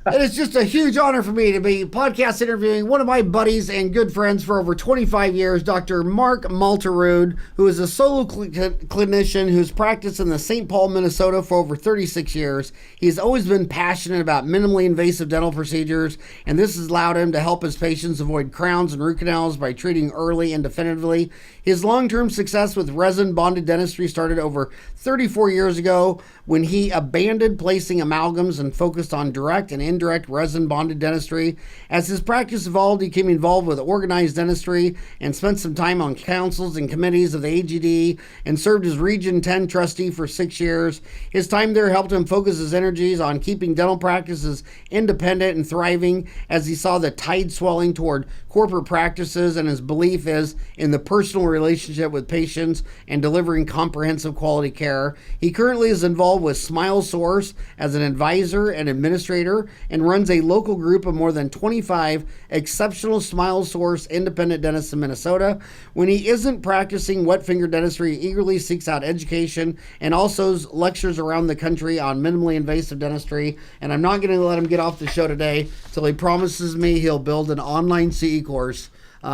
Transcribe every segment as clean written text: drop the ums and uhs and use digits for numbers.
It is just a huge honor for me to be podcast interviewing one of my buddies and good friends for over 25 years, Dr. Mark Malterud, who is a solo clinician who's practiced in the St. Paul, Minnesota for over 36 years. He's always been passionate about minimally invasive dental procedures, and this has allowed him to help his patients avoid crowns and root canals by treating early and definitively. His long-term success with resin bonded dentistry started over 34 years ago when he abandoned placing amalgams and focused on direct and indirect resin bonded dentistry. As his practice evolved, he became involved with organized dentistry and spent some time on councils and committees of the AGD and served as Region 10 trustee for 6 years. His time there helped him focus his energies on keeping dental practices independent and thriving as he saw the tide swelling toward corporate practices, and his belief is in the personal relationship with patients and delivering comprehensive quality care. He currently is involved with Smile Source as an advisor and administrator and runs a local group of more than 25 exceptional Smile Source independent dentists in Minnesota. When he isn't practicing wet finger dentistry, he eagerly seeks out education and also lectures around the country on minimally invasive dentistry. And I'm not going to let him get off the show today till he promises me he'll build an online CE course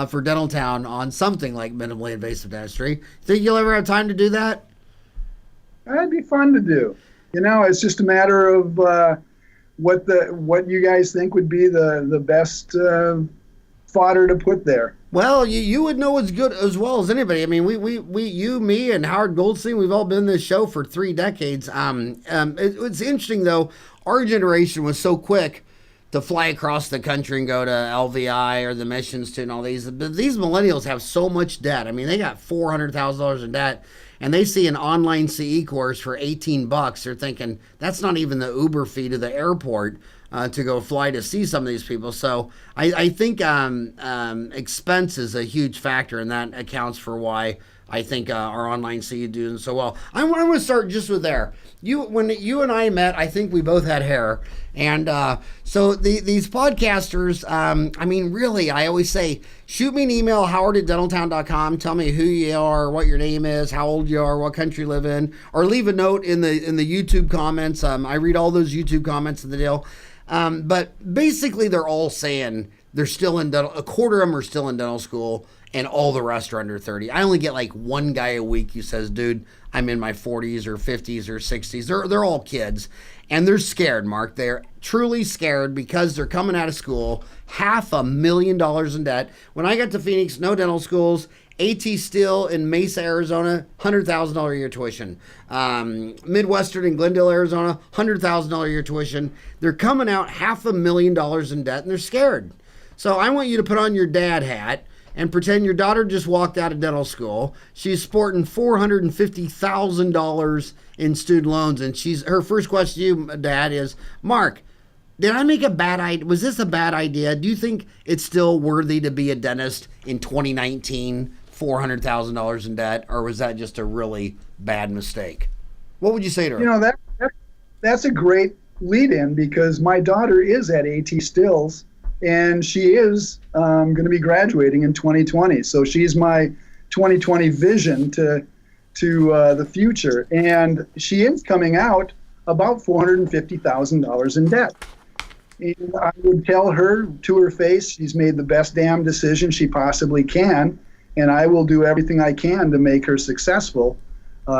for Dental Town on something like minimally invasive dentistry. Think you'll ever have time to do that? That'd be fun to do. You know, it's just a matter of what you guys think would be the best fodder to put there. Well, you would know as good as well as anybody. I mean, you, me, and Howard Goldstein, we've all been in this show for 3 decades. It's interesting though. Our generation was so quick to fly across the country and go to LVI or the Mission Institute and all these. But these millennials have so much debt. I mean, they got $400,000 in debt, and they see an online CE course for $18. They're thinking that's not even the Uber fee to the airport to go fly to see some of these people. So I think expense is a huge factor, and that accounts for why I think our online CE doing so well. I'm going to start just with there. When you and I met, I think we both had hair. And so these podcasters, I mean, really, I always say, shoot me an email, howard@dentaltown.com. Tell me who you are, what your name is, how old you are, what country you live in, or leave a note in the YouTube comments. I read all those YouTube comments in the deal. But basically, they're all saying they're still in dental. A quarter of them are still in dental school, and all the rest are under 30. I only get like one guy a week who says, dude, I'm in my 40s or 50s or 60s. They're all kids. And they're scared, Mark. They're truly scared because they're coming out of school, $500,000 in debt. When I got to Phoenix, no dental schools. AT Steel in Mesa, Arizona, $100,000 a year tuition. Midwestern in Glendale, Arizona, $100,000 a year tuition. They're coming out $500,000 in debt, and they're scared. So I want you to put on your dad hat and pretend your daughter just walked out of dental school. She's sporting $450,000 in student loans, and her first question to you, Dad, is, Mark, did I make a bad idea? Was this a bad idea? Do you think it's still worthy to be a dentist in 2019, $400,000 in debt, or was that just a really bad mistake? What would you say to her? You know, that's a great lead-in, because my daughter is at AT Stills, and she is going to be graduating in 2020. So she's my 2020 vision to the future. And she is coming out about $450,000 in debt. And I would tell her to her face, she's made the best damn decision she possibly can. And I will do everything I can to make her successful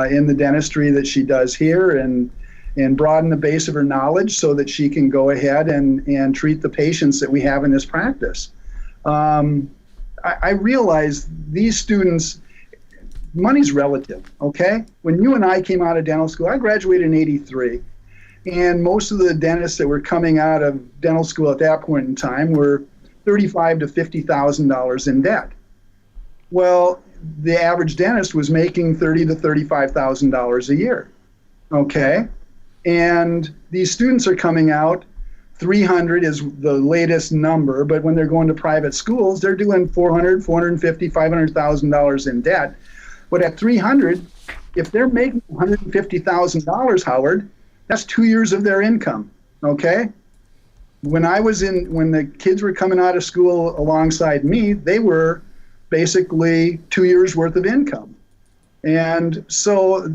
in the dentistry that she does here, and broaden the base of her knowledge so that she can go ahead and treat the patients that we have in this practice. I realize these students, money's relative, okay? When you and I came out of dental school, I graduated in '83, and most of the dentists that were coming out of dental school at that point in time were $35,000 to $50,000 in debt. Well, the average dentist was making $30,000 to $35,000 a year, okay? And these students are coming out, 300 is the latest number, but when they're going to private schools, they're doing $400,000, $450,000, $500,000 in debt. But at 300, if they're making $150,000, Howard, that's 2 years of their income, okay? When the kids were coming out of school alongside me, they were basically 2 years worth of income. And so,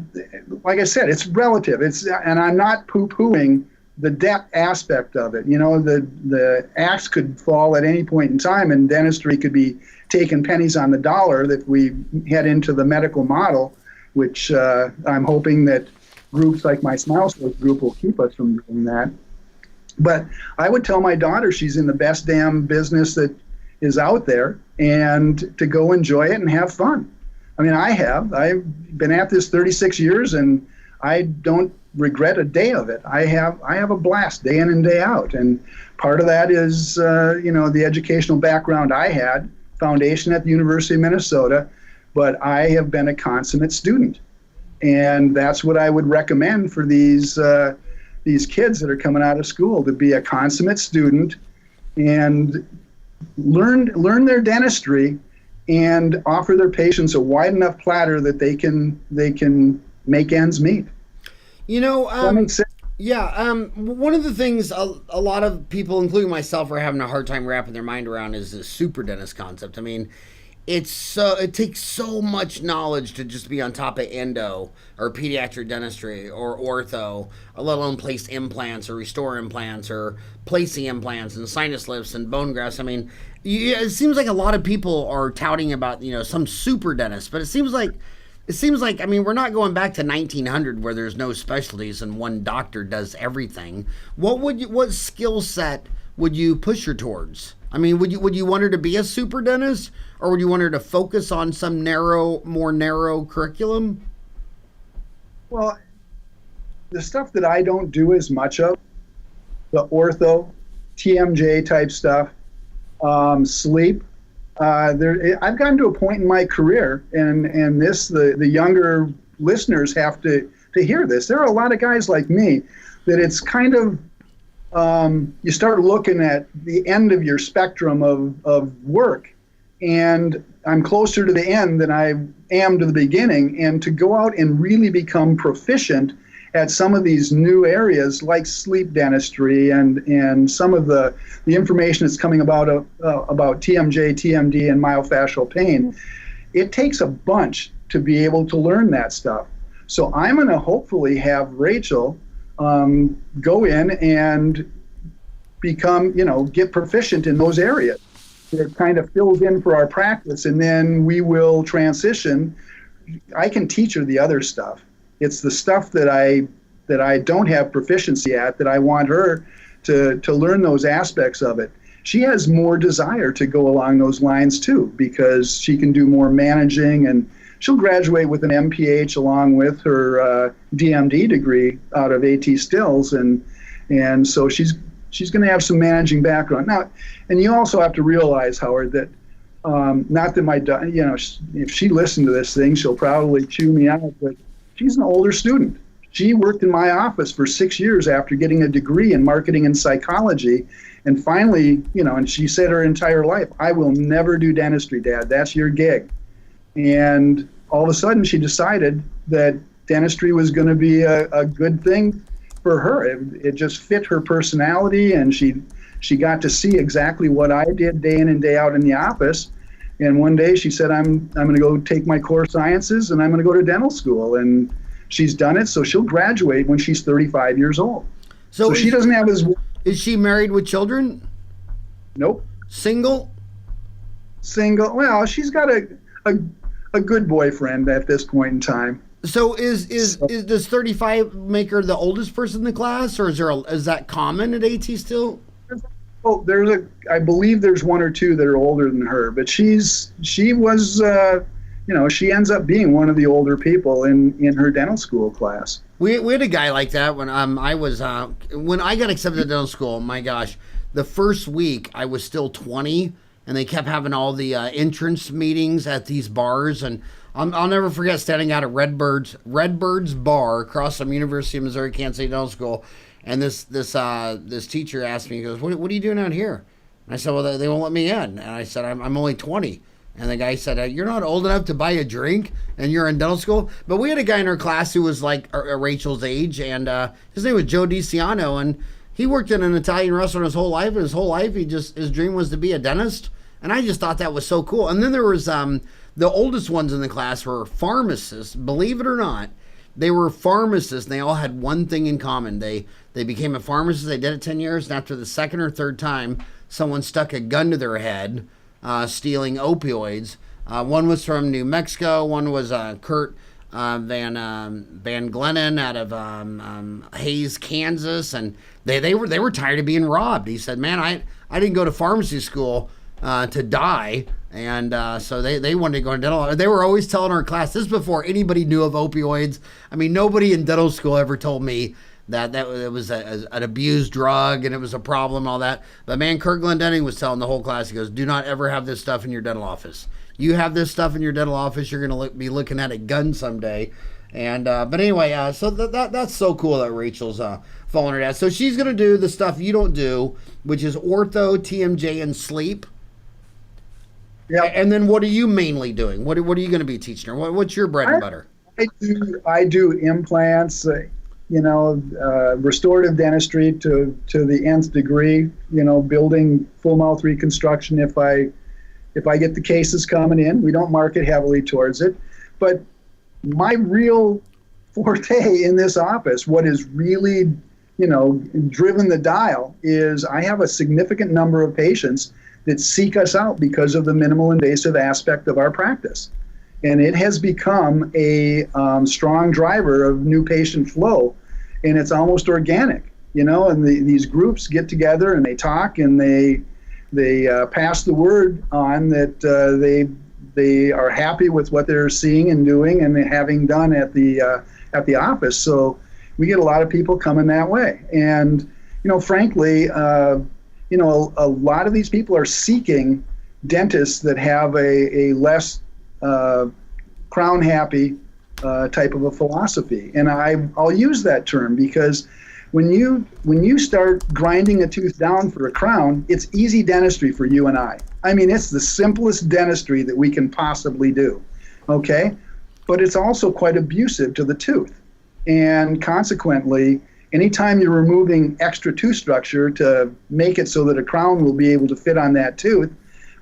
like I said, it's relative. And I'm not poo-pooing the debt aspect of it. The axe could fall at any point in time, and dentistry could be taking pennies on the dollar that we head into the medical model, which I'm hoping that groups like my Smile Source group will keep us from doing that. But I would tell my daughter she's in the best damn business that is out there, and to go enjoy it and have fun. I mean, I've been at this 36 years, and I don't regret a day of it. I have a blast day in and day out, and part of that is the educational background I had, foundation at the University of Minnesota, but I have been a consummate student, and that's what I would recommend for these kids that are coming out of school, to be a consummate student and learn their dentistry and offer their patients a wide enough platter that they can make ends meet. That makes sense. Yeah, one of the things a lot of people, including myself, are having a hard time wrapping their mind around is the super dentist concept. I mean, it takes so much knowledge to just be on top of endo or pediatric dentistry or ortho, let alone place implants or restore implants or placing implants and sinus lifts and bone grafts. I mean, it seems like a lot of people are touting about some super dentist, but it seems like I mean, we're not going back to 1900 where there's no specialties and one doctor does everything. What skill set would you push her towards? I mean, would you want her to be a super dentist, or would you want her to focus on some more narrow curriculum? Well, the stuff that I don't do as much of, the ortho, TMJ type stuff, sleep. I've gotten to a point in my career, and the younger listeners have to hear this. There are a lot of guys like me that it's kind of you start looking at the end of your spectrum of work, and I'm closer to the end than I am to the beginning. And to go out and really become proficient at some of these new areas like sleep dentistry and some of the information that's coming about TMJ, TMD, and myofascial pain, it takes a bunch to be able to learn that stuff. So I'm going to hopefully have Rachel go in and become, get proficient in those areas. It kind of fills in for our practice, and then we will transition. I can teach her the other stuff. It's the stuff that I don't have proficiency at that I want her to learn those aspects of it. She has more desire to go along those lines too, because she can do more managing, and she'll graduate with an MPH along with her DMD degree out of AT Stills, and so she's going to have some managing background now. And you also have to realize, Howard, that not that my if she listened to this thing, she'll probably chew me out, but she's an older student. She worked in my office for 6 years after getting a degree in marketing and psychology. And finally, and she said her entire life, I will never do dentistry, Dad. That's your gig. And all of a sudden she decided that dentistry was going to be a good thing for her. It just fit her personality, and she got to see exactly what I did day in and day out in the office. And one day she said, I'm going to go take my core sciences, and I'm going to go to dental school. And she's done it, so she'll graduate when she's 35 years old. So she doesn't have as... Is she married with children? Nope. Single? Well, she's got a good boyfriend at this point in time. So does 35 make her the oldest person in the class, or is that common at AT still? Well, I believe there's one or two that are older than her, but she was she ends up being one of the older people in her dental school class. We had a guy like that when when I got accepted to dental school. My gosh, the first week I was still 20, and they kept having all the entrance meetings at these bars, and I'll never forget standing out at Redbird's bar across from University of Missouri Kansas City Dental School, and this teacher asked me, he goes, "What are you doing out here?" And I said, "Well, they won't let me in." And I said, "I'm only 20." And the guy said, "You're not old enough to buy a drink, and you're in dental school." But we had a guy in our class who was like Rachel's age, and his name was Joe DiCiano, and he worked in an Italian restaurant his whole life. And his whole life, his dream was to be a dentist. And I just thought that was so cool. And then there was the oldest ones in the class were pharmacists, believe it or not. They were pharmacists, and they all had one thing in common. They became a pharmacist. They did it 10 years, and after the second or third time, someone stuck a gun to their head, stealing opioids. One was from New Mexico. One was Kurt Van Glennon out of Hayes, Kansas, and they were tired of being robbed. He said, "Man, I didn't go to pharmacy school to die." And so they wanted to go into dental. They were always telling our class, this is before anybody knew of opioids. I mean, nobody in dental school ever told me that it was an abused drug and it was a problem and all that. But man, Kurt Glendenning was telling the whole class, he goes, do not ever have this stuff in your dental office. You have this stuff in your dental office, you're going to be looking at a gun someday. And but anyway, so that's so cool that Rachel's following her dad. So she's going to do the stuff you don't do, which is ortho, TMJ, and sleep. Yeah. And then what are you mainly doing? What are you going to be teaching her? What's your bread and butter? I do implants, restorative dentistry to the nth degree, building full mouth reconstruction if I get the cases coming in. We don't market heavily towards it. But my real forte in this office, what is really, driven the dial is I have a significant number of patients that seek us out because of the minimal invasive aspect of our practice. And it has become a strong driver of new patient flow, and it's almost organic, and these groups get together and they talk and they pass the word on that they are happy with what they're seeing and doing and having done at the office. So we get a lot of people coming that way. And, frankly, a lot of these people are seeking dentists that have a less crown happy type of a philosophy. And I'll use that term because when you start grinding a tooth down for a crown, it's easy dentistry for you and I. I mean, it's the simplest dentistry that we can possibly do, okay? But it's also quite abusive to the tooth. And consequently, anytime you're removing extra tooth structure to make it so that a crown will be able to fit on that tooth,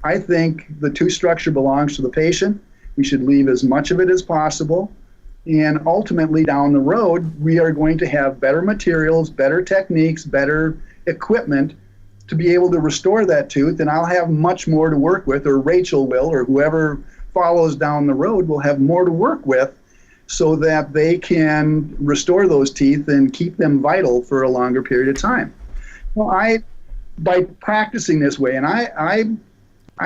I think the tooth structure belongs to the patient. We should leave as much of it as possible. And ultimately, down the road, we are going to have better materials, better techniques, better equipment to be able to restore that tooth. And I'll have much more to work with, or Rachel will, or whoever follows down the road will have more to work with, so that they can restore those teeth and keep them vital for a longer period of time. Well, by practicing this way, and I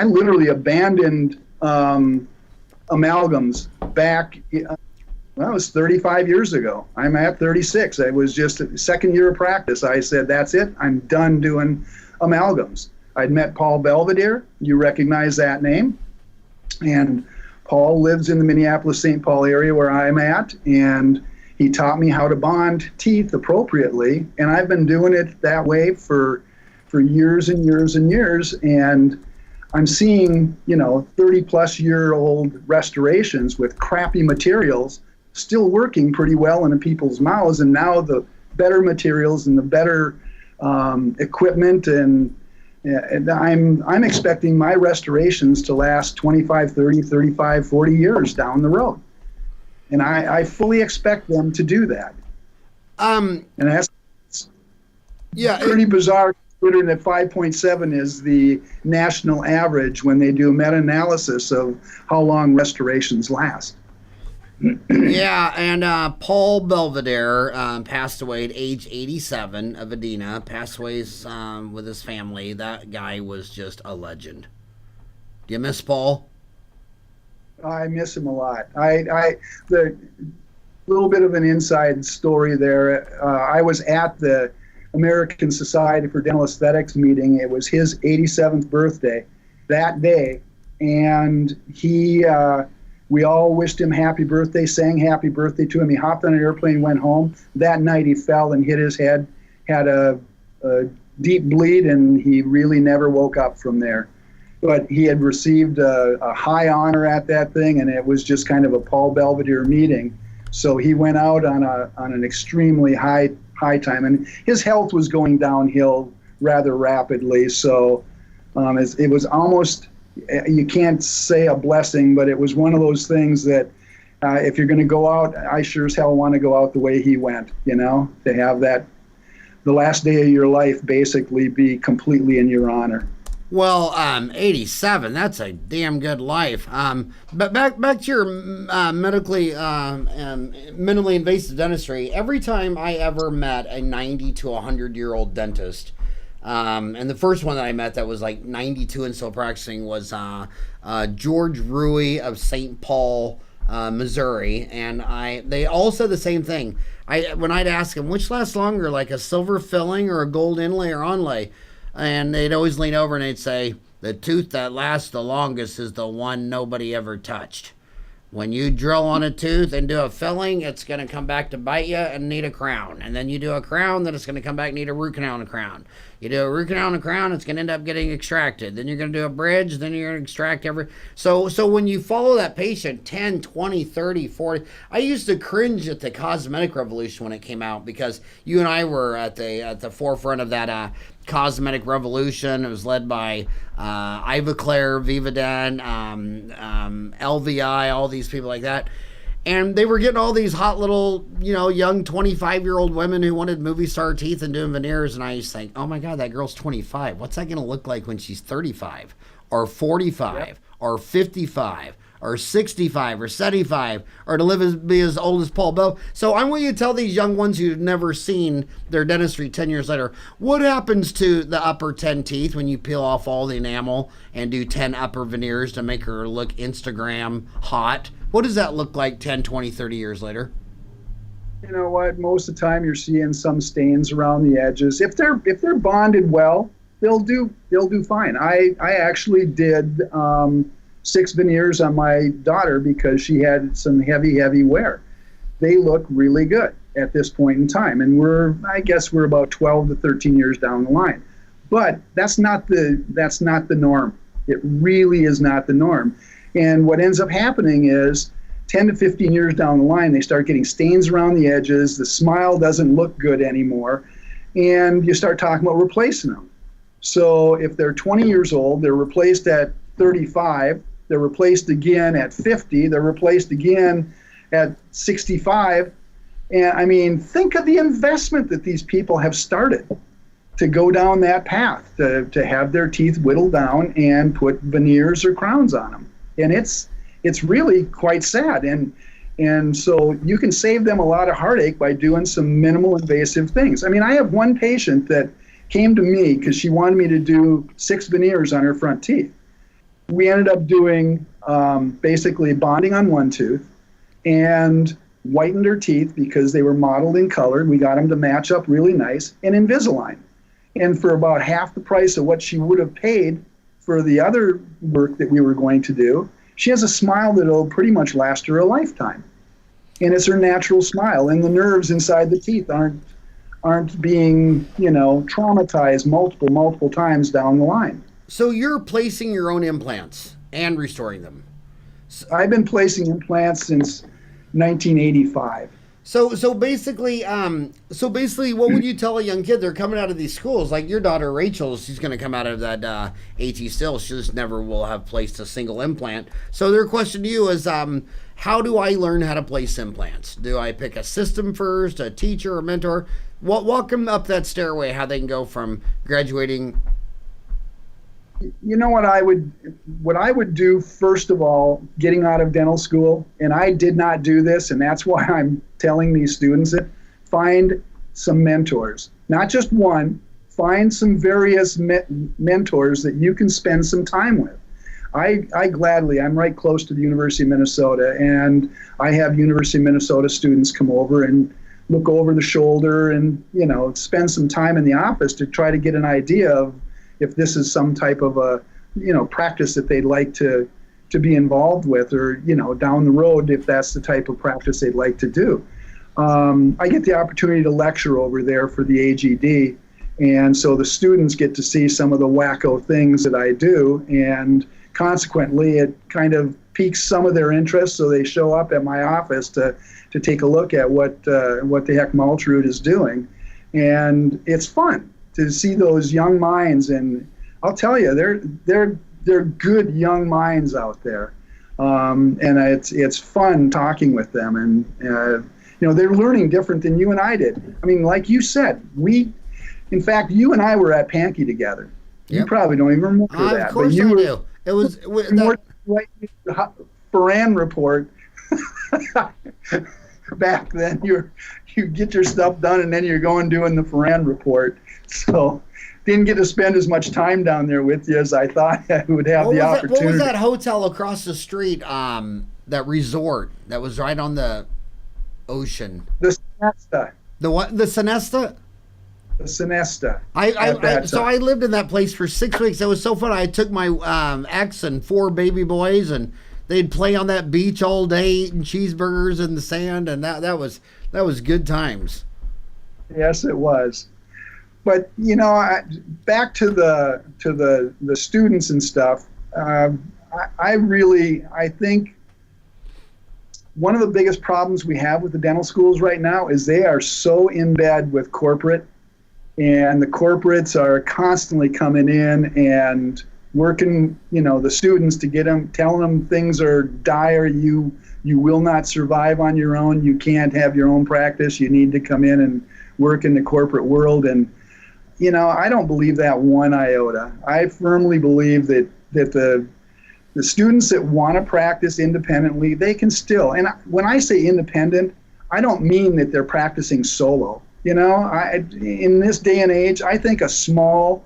literally abandoned amalgams back, it was 35 years ago. I'm at 36. It was just a second year of practice. I said, that's it. I'm done doing amalgams. I'd met Paul Belvedere. You recognize that name. And Paul lives in the Minneapolis-St. Paul area where I'm at, and he taught me how to bond teeth appropriately, and I've been doing it that way for years and years and years, and I'm seeing, 30-plus-year-old restorations with crappy materials still working pretty well in people's mouths, and now the better materials and the better equipment and I'm expecting my restorations to last 25, 30, 35, 40 years down the road. And I fully expect them to do that. And that's pretty bizarre, considering that 5.7 is the national average when they do a meta-analysis of how long restorations last. Yeah, and Paul Belvedere passed away at age 87 of edema, passed away with his family. That guy was just a legend. Do you miss Paul? I miss him a lot. The little bit of an inside story there. I was at the American Society for Dental Aesthetics meeting. It was his 87th birthday that day, and we all wished him happy birthday, sang happy birthday to him. He hopped on an airplane, went home. That night he fell and hit his head, had a deep bleed, and he really never woke up from there. But he had received a high honor at that thing, and it was just kind of a Paul Belvedere meeting. So he went out on an extremely high time, and his health was going downhill rather rapidly. So it was almost, you can't say a blessing, but it was one of those things that if you're going to go out, I sure as hell want to go out the way he went, to have that, the last day of your life basically be completely in your honor. Well, 87, that's a damn good life. But back to your minimally invasive dentistry, every time I ever met a 90 to 100-year-old dentist, and the first one that I met that was like 92 and still practicing was George Rui of St. Paul, Missouri, and they all said the same thing. When I'd ask them, which lasts longer, like a silver filling or a gold inlay or onlay? And they'd always lean over and they'd say, the tooth that lasts the longest is the one nobody ever touched. When you drill on a tooth and do a filling, it's going to come back to bite you and need a crown. And then you do a crown, then it's going to come back and need a root canal and a crown. You do a root canal and a crown, it's going to end up getting extracted. Then you're going to do a bridge, then you're going to extract So when you follow that patient 10, 20, 30, 40, I used to cringe at the cosmetic revolution when it came out because you and I were at the forefront of that cosmetic revolution. It was led by Ivoclar, Vivadent, LVI, all these people like that. And they were getting all these hot little, young 25-year-old women who wanted movie star teeth and doing veneers. And I used to think, oh my God, that girl's 25. What's that going to look like when she's 35 or 45 or 55 or 65 or 75 or to be as old as Paul Bell? So I want you to tell these young ones who've never seen their dentistry 10 years later, what happens to the upper 10 teeth when you peel off all the enamel and do 10 upper veneers to make her look Instagram hot? What does that look like 10, 20, 30 years later? You know what? Most of the time you're seeing some stains around the edges. If they're bonded well, they'll do fine. I actually did 6 veneers on my daughter because she had some heavy wear. They look really good at this point in time, and I guess we're about 12 to 13 years down the line. But that's not the norm. It really is not the norm. And what ends up happening is 10 to 15 years down the line, they start getting stains around the edges. The smile doesn't look good anymore. And you start talking about replacing them. So if they're 20 years old, they're replaced at 35, they're replaced again at 50, they're replaced again at 65. And I mean, think of the investment that these people have started to go down that path, to have their teeth whittled down and put veneers or crowns on them. And it's really quite sad. And so you can save them a lot of heartache by doing some minimal invasive things. I mean, I have one patient that came to me because she wanted me to do 6 veneers on her front teeth. We ended up doing basically bonding on one tooth and whitened her teeth because they were modeled and colored. We got them to match up really nice, and Invisalign. And for about half the price of what she would have paid for the other work that we were going to do, she has a smile that'll pretty much last her a lifetime. And it's her natural smile, and the nerves inside the teeth aren't being, traumatized multiple times down the line. So you're placing your own implants and restoring them? I've been placing implants since 1985. So basically, what would you tell a young kid? They're coming out of these schools, like your daughter Rachel. She's going to come out of that AT still. She just never will have placed a single implant. So their question to you is, how do I learn how to place implants? Do I pick a system first, a teacher, a mentor? Walk them up that stairway, how they can go from graduating. You know what I would do first of all, getting out of dental school, and I did not do this, and that's why I'm telling these students it, find some mentors. Not just one, find some various mentors that you can spend some time with. I gladly, I'm right close to the University of Minnesota, and I have University of Minnesota students come over and look over the shoulder and, spend some time in the office to try to get an idea of if this is some type of a, practice that they'd like to be involved with, or, down the road, if that's the type of practice they'd like to do. I get the opportunity to lecture over there for the AGD. And so the students get to see some of the wacko things that I do. And consequently, it kind of piques some of their interest. So they show up at my office to take a look at what the heck Malterud is doing. And it's fun to see those young minds, and I'll tell you, they're good young minds out there. And it's fun talking with them, and they're learning different than you and I did. I mean, like you said, in fact, you and I were at Pankey together. Yep. You probably don't even remember that. Of course I do. It was more like the Farran report. Back then, you get your stuff done, and then you're going doing the Farran report. So didn't get to spend as much time down there with you as I thought I would have the opportunity. What was that hotel across the street? That resort that was right on the ocean. The Sonesta. The what? The Sonesta. The Sonesta. So I lived in that place for 6 weeks. It was so fun. I took my ex and 4 baby boys, and they'd play on that beach all day, eating cheeseburgers in the sand, and that was good times. Yes, it was. But back to the students and stuff. I think one of the biggest problems we have with the dental schools right now is they are so in bed with corporate. And the corporates are constantly coming in and working, the students to get them, telling them things are dire. You will not survive on your own. You can't have your own practice. You need to come in and work in the corporate world. And, I don't believe that one iota. I firmly believe that the students that want to practice independently, they can still. And when I say independent, I don't mean that they're practicing solo. In this day and age, I think a small,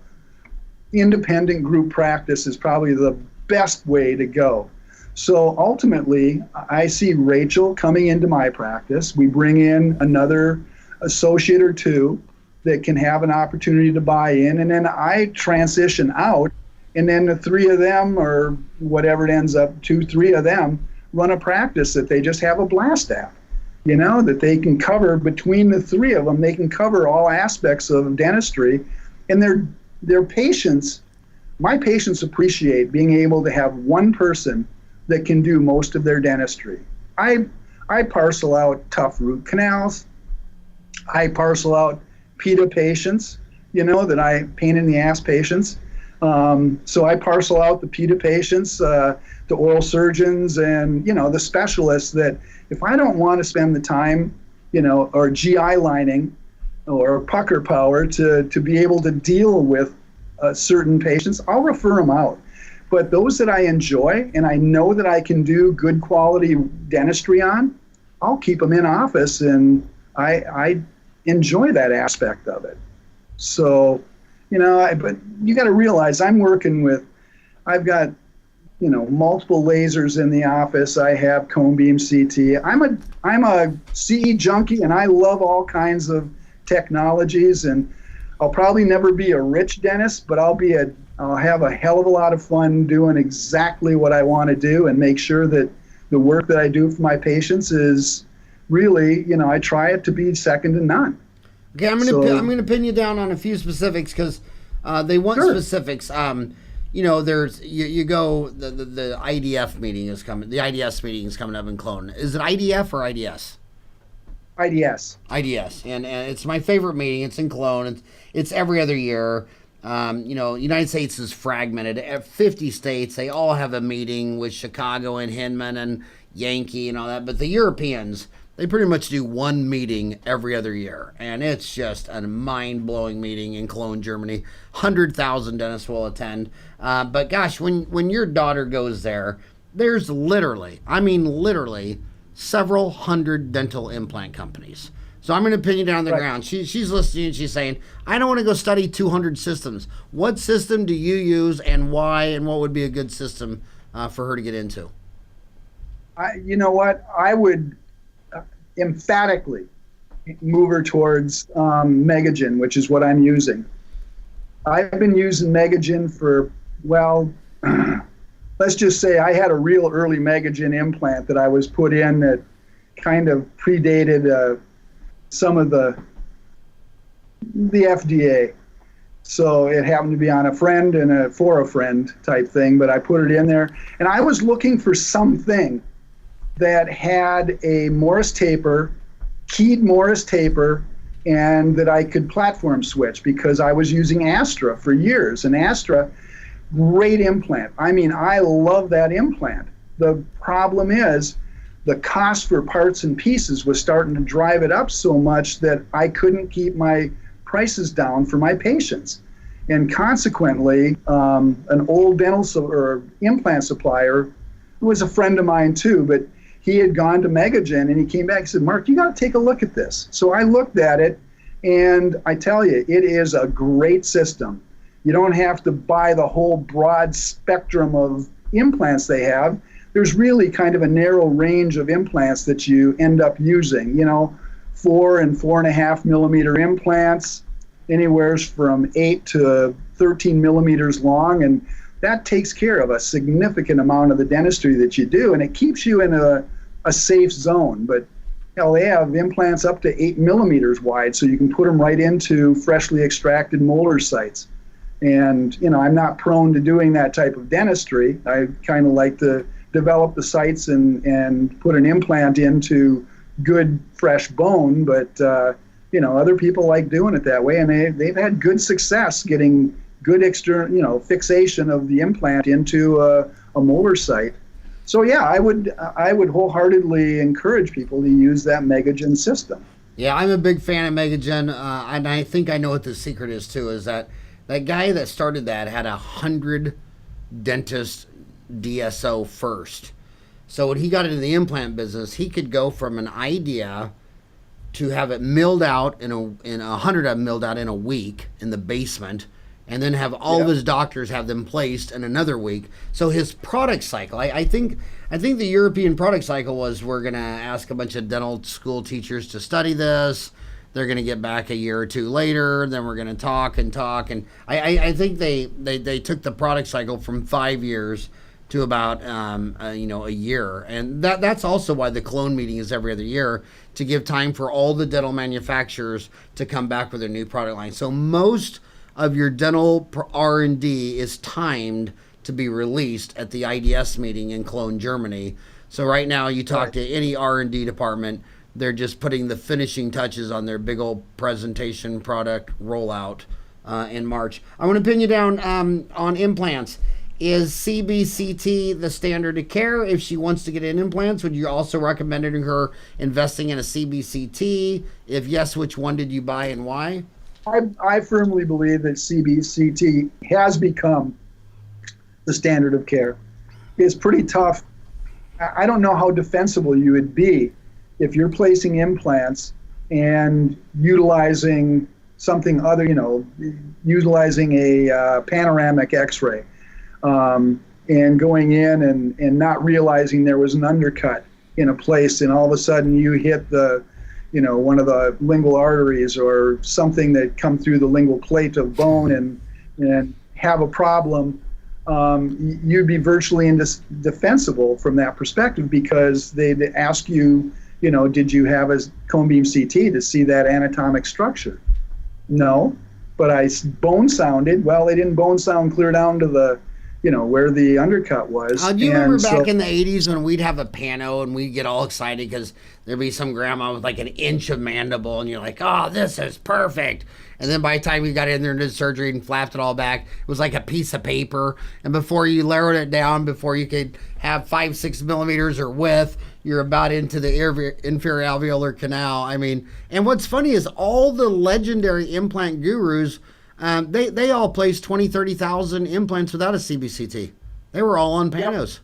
independent group practice is probably the best way to go. So ultimately, I see Rachel coming into my practice. We bring in another associate or two that can have an opportunity to buy in, and then I transition out, and then the 3 of them, or whatever it ends up, 2-3 of them, run a practice that they just have a blast at. That they can cover between the 3 of them. They can cover all aspects of dentistry, and their patients, my patients appreciate being able to have one person that can do most of their dentistry. I parcel out tough root canals. I parcel out PITA patients, that I pain in the ass patients. So I parcel out the PITA patients, the oral surgeons, and the specialists that if I don't want to spend the time, or GI lining or pucker power to be able to deal with certain patients, I'll refer them out. But those that I enjoy and I know that I can do good quality dentistry on, I'll keep them in office, and I enjoy that aspect of it. So, but you got to realize I've got multiple lasers in the office. I have cone beam CT. I'm a CE junkie, and I love all kinds of technologies. And I'll probably never be a rich dentist, but I'll have a hell of a lot of fun doing exactly what I want to do, and make sure that the work that I do for my patients is really, I try it to be second to none. Okay, I'm gonna pin you down on a few specifics because they want specifics. There's you go the IDF meeting is coming. The IDS meeting is coming up in Cologne. Is it IDF or IDS? IDS. IDS, and it's my favorite meeting. It's in Cologne. It's every other year. United States is fragmented. 50 states, they all have a meeting with Chicago and Hinman and Yankee and all that. But the Europeans, they pretty much do one meeting every other year. And it's just a mind-blowing meeting in Cologne, Germany. 100,000 dentists will attend. But gosh, when your daughter goes there, there's literally several hundred dental implant companies. So I'm going to pin you down on the ground. She's listening and she's saying, I don't want to go study 200 systems. What system do you use and why, and what would be a good system for her to get into? You know what? I would emphatically move her towards Megagen, which is what I'm using. I've been using Megagen for, let's just say I had a real early Megagen implant that I was put in that kind of predated some of the FDA. So it happened to be on a friend and for a friend type thing, but I put it in there. And I was looking for something that had a Morris taper, keyed Morris taper, and that I could platform switch, because I was using Astra for years. And Astra, great implant. I mean, I love that implant. the problem is the cost for parts and pieces was starting to drive it up so much that I couldn't keep my prices down for my patients. And consequently, an old dental or implant supplier, who was a friend of mine too, but he had gone to Megagen and he came back and said, Mark, you got to take a look at this. So I looked at it, and I tell you, it is a great system. You don't have to buy the whole broad spectrum of implants they have. There's really kind of a narrow range of implants that you end up using, 4 and 4.5 millimeter implants, anywhere from 8 to 13 millimeters long, and that takes care of a significant amount of the dentistry that you do, and it keeps you in a safe zone. But they have implants up to 8 millimeters wide, so you can put them right into freshly extracted molar sites. And I'm not prone to doing that type of dentistry. I kind of like to develop the sites and put an implant into good fresh bone, but other people like doing it that way, and they've had good success getting good external fixation of the implant into a molar site. So yeah, I would wholeheartedly encourage people to use that Megagen system. Yeah, I'm a big fan of Megagen, and I think I know what the secret is too, is that guy that started that had 100 dentist DSO first. So when he got into the implant business, he could go from an idea to have it milled out in 100 of them milled out in a week in the basement, and then have all of his doctors have them placed in another week. So his product cycle, I think the European product cycle was, we're going to ask a bunch of dental school teachers to study this. They're going to get back a year or two later. Then we're going to talk. And I think they took the product cycle from 5 years to about a year. And that's also why the clone meeting is every other year, to give time for all the dental manufacturers to come back with their new product line. So most of your dental R&D is timed to be released at the IDS meeting in Cologne, Germany. So right now you talk to any R&D department, they're just putting the finishing touches on their big old presentation product rollout in March. I want to pin you down on implants. Is CBCT the standard of care? If she wants to get in implants, would you also recommend her investing in a CBCT? If yes, which one did you buy and why? I firmly believe that CBCT has become the standard of care. It's pretty tough. I don't know how defensible you would be if you're placing implants and utilizing something other, utilizing a panoramic x-ray. And going in and not realizing there was an undercut in a place, and all of a sudden you hit one of the lingual arteries or something that come through the lingual plate of bone and have a problem. You'd be virtually indefensible from that perspective, because they'd ask you, did you have a cone beam CT to see that anatomic structure? No, but I bone sounded. Well, they didn't bone sound clear down to the where the undercut was. Do you remember back in the 80s when we'd have a pano and we'd get all excited because there'd be some grandma with like an inch of mandible, and you're like, oh, this is perfect. And then by the time you got in there and did surgery and flapped it all back, it was like a piece of paper. And before you lowered it down, before you could have 5-6 millimeters or width, you're about into the inferior alveolar canal. I mean, and what's funny is all the legendary implant gurus, they all placed 20, 30,000 implants without a CBCT. They were all on panos.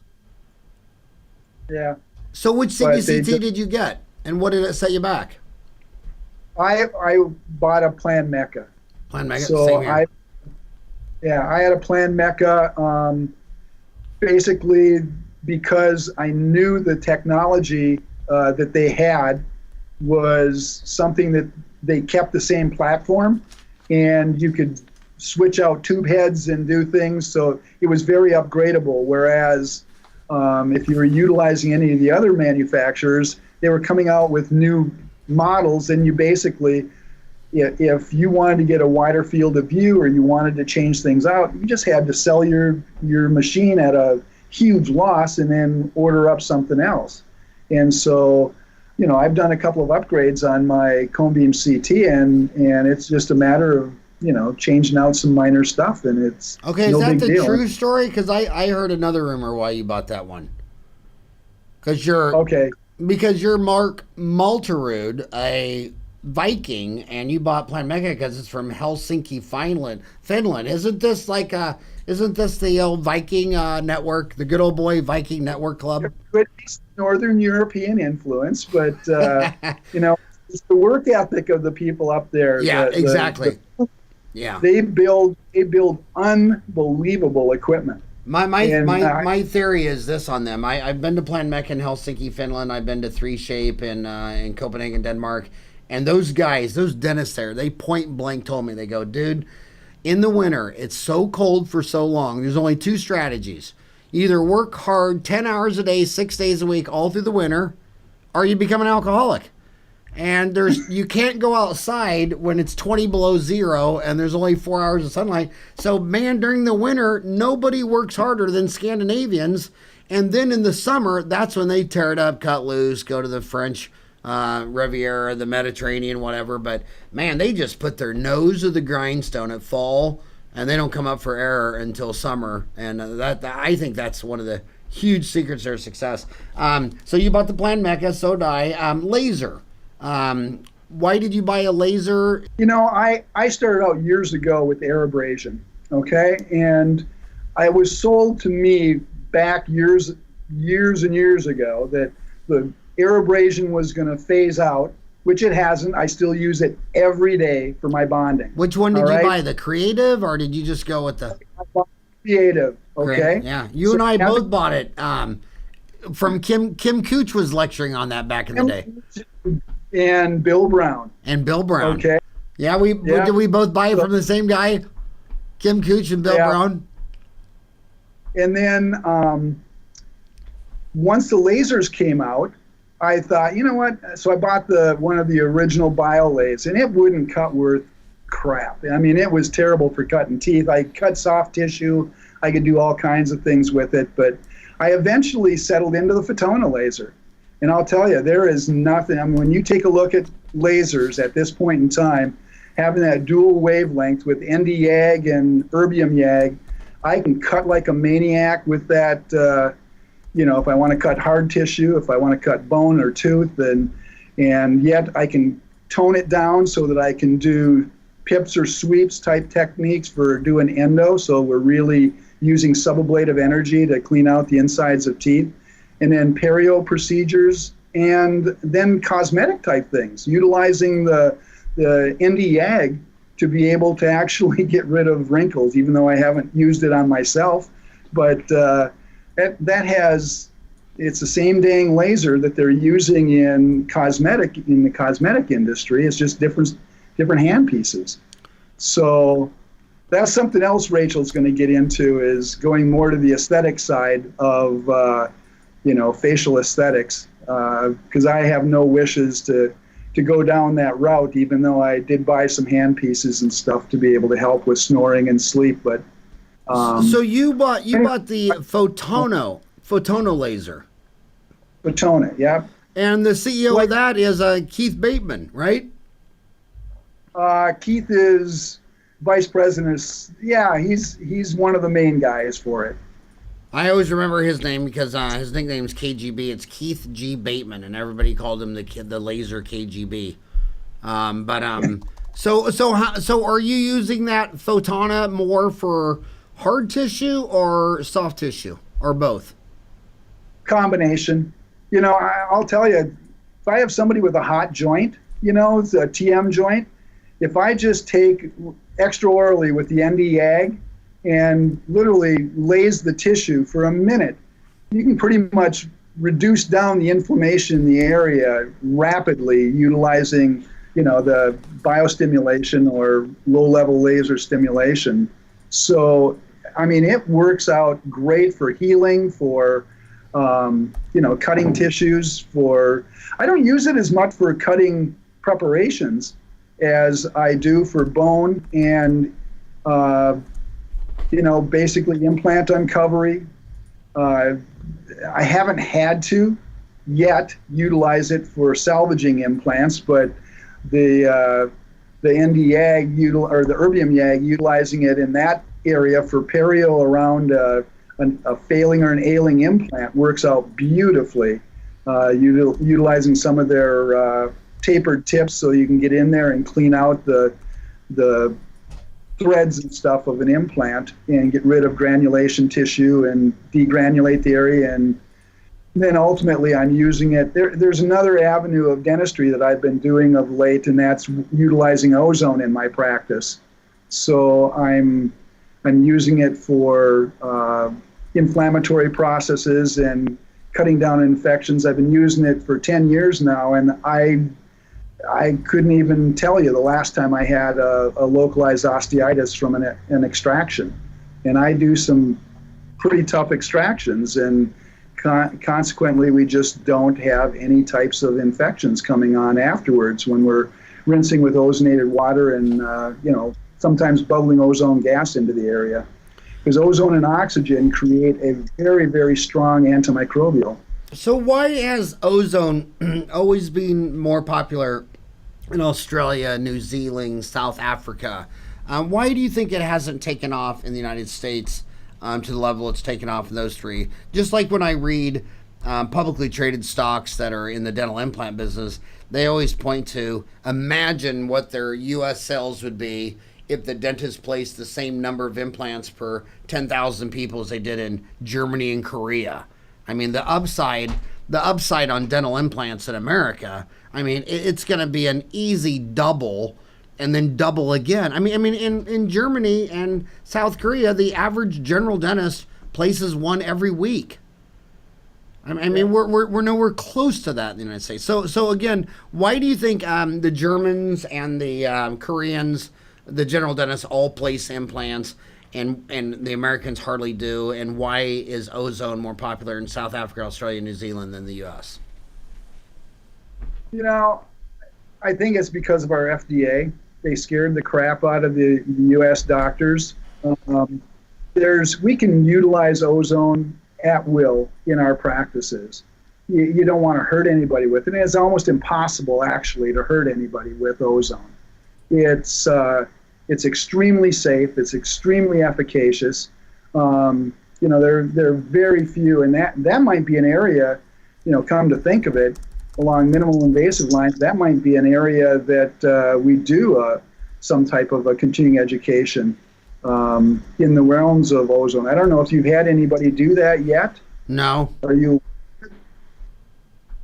Yeah. So which CBCT did you get, and what did it set you back? I bought a Plan Mecca. Plan Mecca. So same here. I had a Plan Mecca, basically because I knew the technology that they had was something that they kept the same platform, and you could switch out tube heads and do things. So it was very upgradable. Whereas if you were utilizing any of the other manufacturers, they were coming out with new models, and you basically, if you wanted to get a wider field of view or you wanted to change things out, you just had to sell your machine at a huge loss and then order up something else. And so, I've done a couple of upgrades on my cone beam CT, and it's just a matter of, changing out some minor stuff, and it's okay. No Is that big the deal. true story? Because I heard another rumor why you bought that one. Okay. Because you're Mark Malterud, a Viking, and you bought Plan Mecca because it's from Helsinki, Finland. Isn't this the old Viking network, the good old boy Viking network club? Could be Northern European influence, but it's the work ethic of the people up there. Yeah, exactly. Yeah. They build unbelievable equipment. My theory is this on them. I've been to Plan Mecca in Helsinki, Finland. I've been to 3Shape in Copenhagen, Denmark. And those guys, those dentists there, they point blank told me, they go, dude, in the winter, it's so cold for so long. There's only two strategies. You either work hard 10 hours a day, 6 days a week, all through the winter, or you become an alcoholic. And you can't go outside when it's 20 below zero and there's only 4 hours of sunlight. So, man, during the winter, nobody works harder than Scandinavians. And then in the summer, that's when they tear it up, cut loose, go to the French Riviera, the Mediterranean, whatever. But, man, they just put their nose to the grindstone at fall, and they don't come up for air until summer. And I think that's one of the huge secrets of their success. So you bought the Plan Mecca, so did I. Laser. Why did you buy a laser? I started out years ago with air abrasion, okay? And I was sold to me back years and years ago that the air abrasion was going to phase out, which it hasn't. I still use it every day for my bonding. Which one did you buy, the Creative, or did you just go with the Creative? Okay. Yeah, you and I both bought it. From Kim Cooch was lecturing on that back in the day. And Bill Brown. Okay. Yeah, did we both buy it from the same guy? Kim Cooch and Bill Brown? And then once the lasers came out, I thought, you know what? So I bought one of the original BioLays, and it wouldn't cut worth crap. I mean, it was terrible for cutting teeth. I cut soft tissue. I could do all kinds of things with it, but I eventually settled into the Photona laser. And I'll tell you, there is nothing. I mean, when you take a look at lasers at this point in time, having that dual wavelength with ND-YAG and erbium-YAG, I can cut like a maniac with that, if I want to cut hard tissue, if I want to cut bone or tooth, and yet I can tone it down so that I can do pips or sweeps type techniques for doing endo. So we're really using subablative energy to clean out the insides of teeth. And then perio procedures, and then cosmetic type things, utilizing the ND-YAG to be able to actually get rid of wrinkles, even though I haven't used it on myself. But it's the same dang laser that they're using in the cosmetic industry. It's just different hand pieces. So that's something else Rachel's going to get into, is going more to the aesthetic side of facial aesthetics, because I have no wishes to go down that route, even though I did buy some hand pieces and stuff to be able to help with snoring and sleep. But so you bought the Photona laser. Photona, yeah. And the CEO of that is Keith Bateman, right? Keith is vice president. Yeah, he's one of the main guys for it. I always remember his name because his nickname is KGB. It's Keith G. Bateman, and everybody called him the laser KGB. So are you using that Photona more for hard tissue or soft tissue, or both? Combination. I'll tell you, if I have somebody with a hot joint, it's a TM joint, if I just take extraorally with the ND-YAG and literally laze the tissue for a minute, you can pretty much reduce down the inflammation in the area rapidly utilizing, the biostimulation or low-level laser stimulation. So, I mean, it works out great for healing, for, cutting tissues. I don't use it as much for cutting preparations as I do for bone and, basically implant uncovery. I haven't had to yet utilize it for salvaging implants, but the ND-YAG or the erbium-YAG, utilizing it in that area for perio around a failing or an ailing implant works out beautifully. utilizing some of their tapered tips so you can get in there and clean out the threads and stuff of an implant and get rid of granulation tissue and degranulate the area. And then ultimately I'm using it. There's another avenue of dentistry that I've been doing of late, and that's utilizing ozone in my practice. So I'm using it for inflammatory processes and cutting down infections. I've been using it for 10 years now, and I couldn't even tell you the last time I had a localized osteitis from an extraction. And I do some pretty tough extractions, and consequently we just don't have any types of infections coming on afterwards when we're rinsing with ozonated water and sometimes bubbling ozone gas into the area. Because ozone and oxygen create a very, very strong antimicrobial. So why has ozone always been more popular in Australia, New Zealand, South Africa? Why do you think it hasn't taken off in the United States to the level it's taken off in those three? Just like when I read publicly traded stocks that are in the dental implant business, they always point to imagine what their U.S. sales would be if the dentist placed the same number of implants per 10,000 people as they did in Germany and Korea. I mean, the upside on dental implants in America, I mean, it's going to be an easy double and then double again. I mean, in Germany and South Korea, the average general dentist places one every week. I mean, we're nowhere close to that in the United States. So again, why do you think the Germans and the Koreans, the general dentists, all place implants and the Americans hardly do? And why is ozone more popular in South Africa, Australia, New Zealand than the U.S.? I think it's because of our FDA. They scared the crap out of the U.S. doctors. We can utilize ozone at will in our practices. You don't want to hurt anybody with it. And it's almost impossible, actually, to hurt anybody with ozone. It's extremely safe. It's extremely efficacious. There are very few, and that might be an area, come to think of it, along minimal invasive lines, that might be an area that we do some type of a continuing education in the realms of ozone. I don't know if you've had anybody do that yet. No.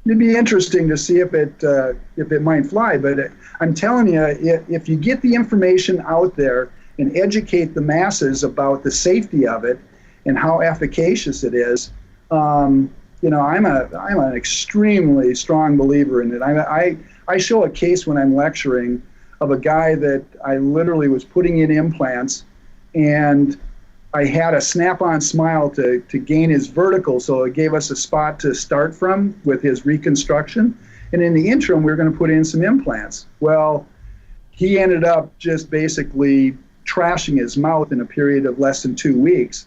It'd be interesting to see if it might fly, but I'm telling you, if you get the information out there and educate the masses about the safety of it and how efficacious it is, I'm an extremely strong believer in it. I show a case when I'm lecturing of a guy that I literally was putting in implants, and I had a snap-on smile to gain his vertical, so it gave us a spot to start from with his reconstruction. And in the interim, we were going to put in some implants. Well, he ended up just basically trashing his mouth in a period of less than 2 weeks.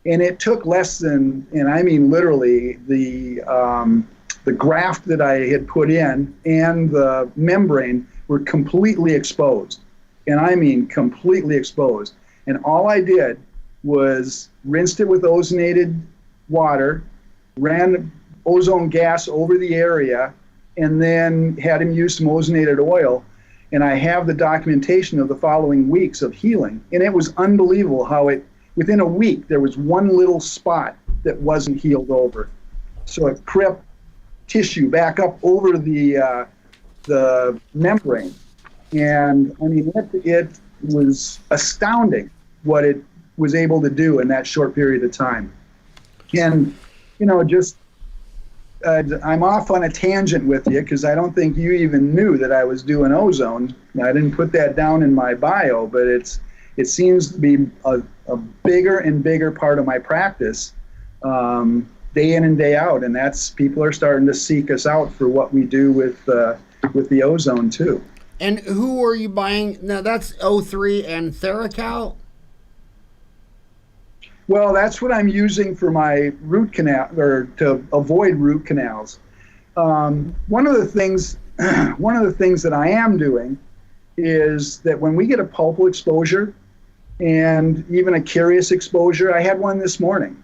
And it took less than, and I mean literally, the graft that I had put in and the membrane were completely exposed. And I mean completely exposed. And all I did was rinsed it with ozonated water, ran ozone gas over the area, and then had him use some ozonated oil. And I have the documentation of the following weeks of healing. And it was unbelievable how within a week, there was one little spot that wasn't healed over. So it crept tissue back up over the membrane. And I mean, it was astounding what it was able to do in that short period of time. And, I'm off on a tangent with you because I don't think you even knew that I was doing ozone. I didn't put that down in my bio, but it seems to be a bigger and bigger part of my practice day in and day out. And people are starting to seek us out for what we do with the ozone too. And who are you buying? Now that's O3 and Theracal? Well, that's what I'm using for my root canal, or to avoid root canals. One of the things that I am doing is that when we get a pulpal exposure and even a carious exposure, I had one this morning.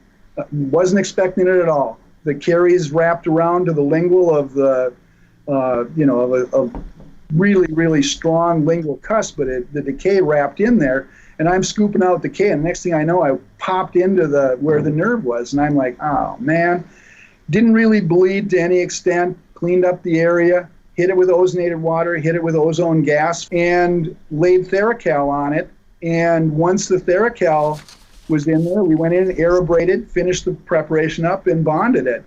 Wasn't expecting it at all. the caries wrapped around to the lingual of the, of a really, really strong lingual cusp, but the decay wrapped in there. And I'm scooping out decay, and next thing I know, I popped into where the nerve was, and I'm like, oh man, didn't really bleed to any extent, cleaned up the area, hit it with ozonated water, hit it with ozone gas, and laid Theracal on it. And once the Theracal was in there, we went in, air abraded, finished the preparation up, and bonded it.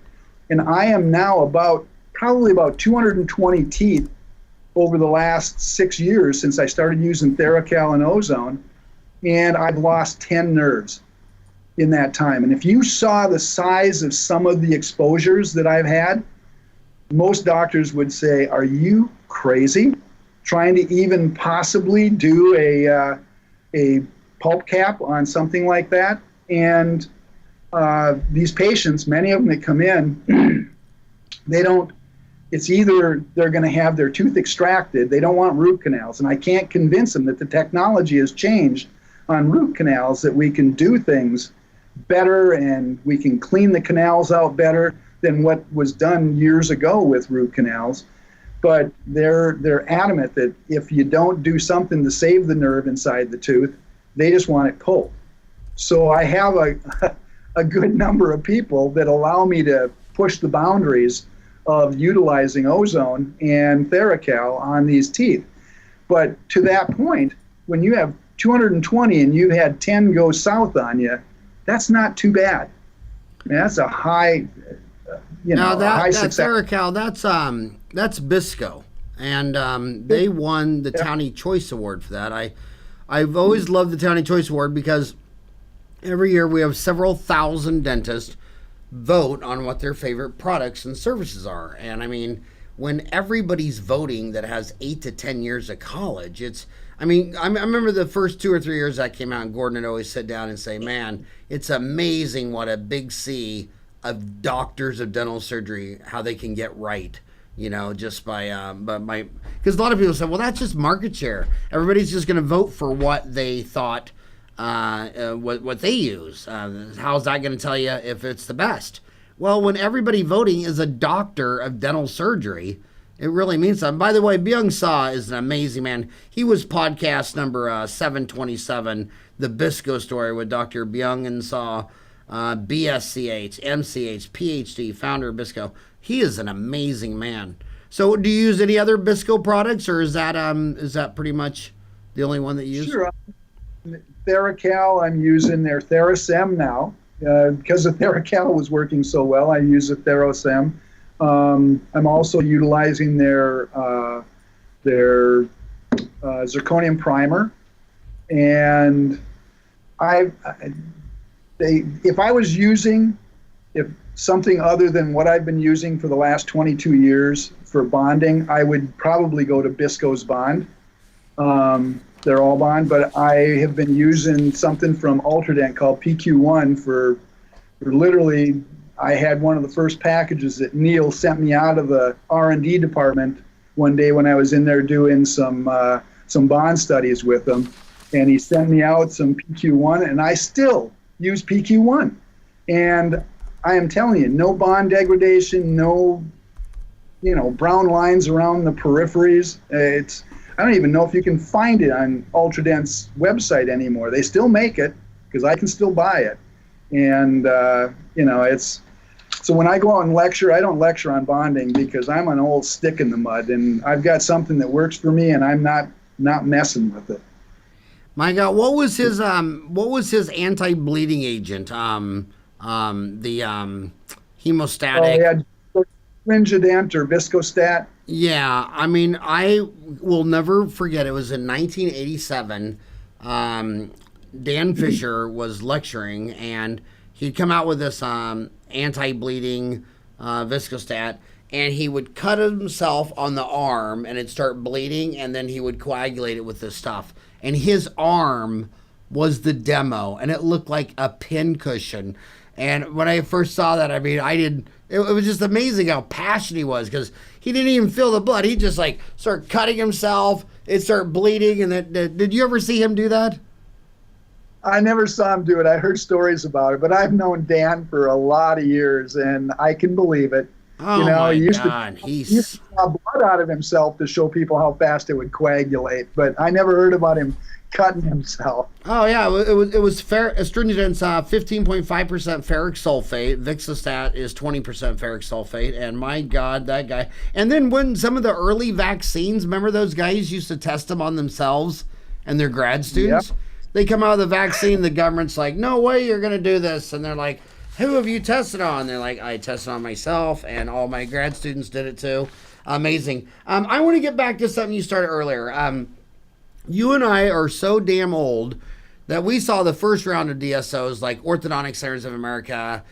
And I am now probably about 220 teeth over the last 6 years since I started using Theracal and ozone, and I've lost 10 nerves in that time. And if you saw the size of some of the exposures that I've had, most doctors would say, are you crazy? Trying to even possibly do a pulp cap on something like that? And these patients, many of them that come in, it's either they're going to have their tooth extracted, they don't want root canals, and I can't convince them that the technology has changed on root canals, that we can do things better and we can clean the canals out better than what was done years ago with root canals. But they're adamant that if you don't do something to save the nerve inside the tooth, they just want it pulled. So I have a good number of people that allow me to push the boundaries of utilizing ozone and Theracal on these teeth. But to that point, when you have 220 and you've had 10 go south on you, that's not too bad. I mean, that's a high, high success. Theracal, that's Bisco, and they won the Townie Choice Award for that. I've always loved the Townie Choice Award because every year we have several thousand dentists vote on what their favorite products and services are. And I mean, when everybody's voting that has 8 to 10 years of college, I remember the first 2 or 3 years that came out, and Gordon would always sit down and say, man, it's amazing what a big C of doctors of dental surgery, how they can get right, just by, because a lot of people say, well, that's just market share. Everybody's just going to vote for what they thought, what they use. How's that going to tell you if it's the best? Well, when everybody voting is a doctor of dental surgery, it really means something. By the way, Byung Sa is an amazing man. He was podcast number 727, The Bisco Story with Dr. Byung Sa, BSCH, MCH, PhD, founder of Bisco. He is an amazing man. So do you use any other Bisco products, or is that pretty much the only one that you use? Sure. Theracal, I'm using their Therasem now. Because the Theracal was working so well, I use the Therasem. I'm also utilizing their zirconium primer, and if I was using something other than what I've been using for the last 22 years for bonding, I would probably go to Bisco's Bond. They're all bond, but I have been using something from Ultradent called PQ1 for literally. I had one of the first packages that Neil sent me out of the R&D department one day when I was in there doing some bond studies with them, and he sent me out some PQ1, and I still use PQ1. And I am telling you, no bond degradation, no brown lines around the peripheries. I don't even know if you can find it on Ultradent's website anymore. They still make it because I can still buy it. And, so when I go out and lecture, I don't lecture on bonding because I'm an old stick in the mud, and I've got something that works for me, and I'm not messing with it. My God, what was his anti-bleeding agent? The hemostatic. Oh, yeah, Stringident or Viscostat. Yeah, I mean, I will never forget. It was in 1987. Dan Fisher was lecturing, and he'd come out with this anti-bleeding Viscostat, and he would cut himself on the arm, and it'd start bleeding, and then he would coagulate it with this stuff. And his arm was the demo, and it looked like a pin cushion. And when I first saw that, I mean, it was just amazing how passionate he was, because he didn't even feel the blood. He just start cutting himself, it started bleeding, and did you ever see him do that? I never saw him do it. I heard stories about it, but I've known Dan for a lot of years, and I can believe it. Oh my He God, he used to draw blood out of himself to show people how fast it would coagulate, but I never heard about him cutting himself. Oh yeah, it was astringent's 15.5% ferric sulfate. Vixostat is 20% ferric sulfate, and my God, that guy. And then when some of the early vaccines, remember those guys used to test them on themselves and their grad students? Yep. They come out of the vaccine, the government's like, no way you're gonna do this, and they're like, who have you tested on? They're like, I tested on myself, and all my grad students did it too. Amazing. I want to get back to something you started earlier. You and I are so damn old that we saw the first round of DSOs, like Orthodontic Centers of America,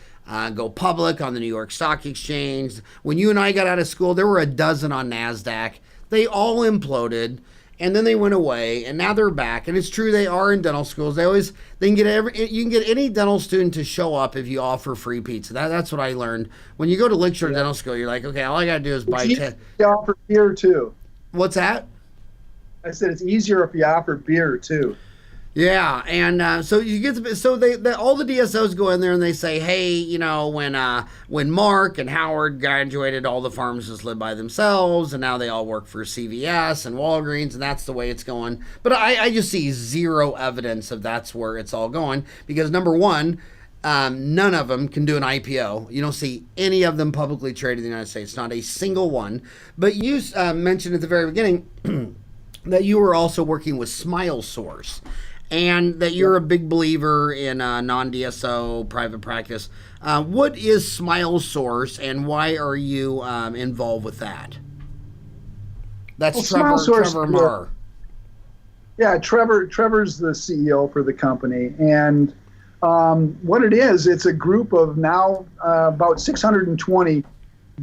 go public on the New York Stock Exchange. When you and I got out of school, there were a dozen on NASDAQ. They all imploded, and then they went away, and now they're back. And it's true, they are in dental schools. You can get any dental student to show up if you offer free pizza. That's what I learned. When you go to lecture in dental school, you're like, okay, all I got to do is buy 10. You offer beer too. What's that? I said it's easier if you offer beer too. Yeah, and so you get all the DSOs go in there and they say, hey, when Mark and Howard graduated, all the pharmacists lived by themselves, and now they all work for CVS and Walgreens, and that's the way it's going. But I just see zero evidence of that's where it's all going, because number one, none of them can do an IPO. You don't see any of them publicly traded in the United States, not a single one. But you mentioned at the very beginning that you were also working with Smile Source, and that you're a big believer in non-DSO private practice. What is Smile Source, and why are you involved with that? That's Trevor Marr. Yeah, Trevor's the CEO for the company, and what it is, it's a group of now about 620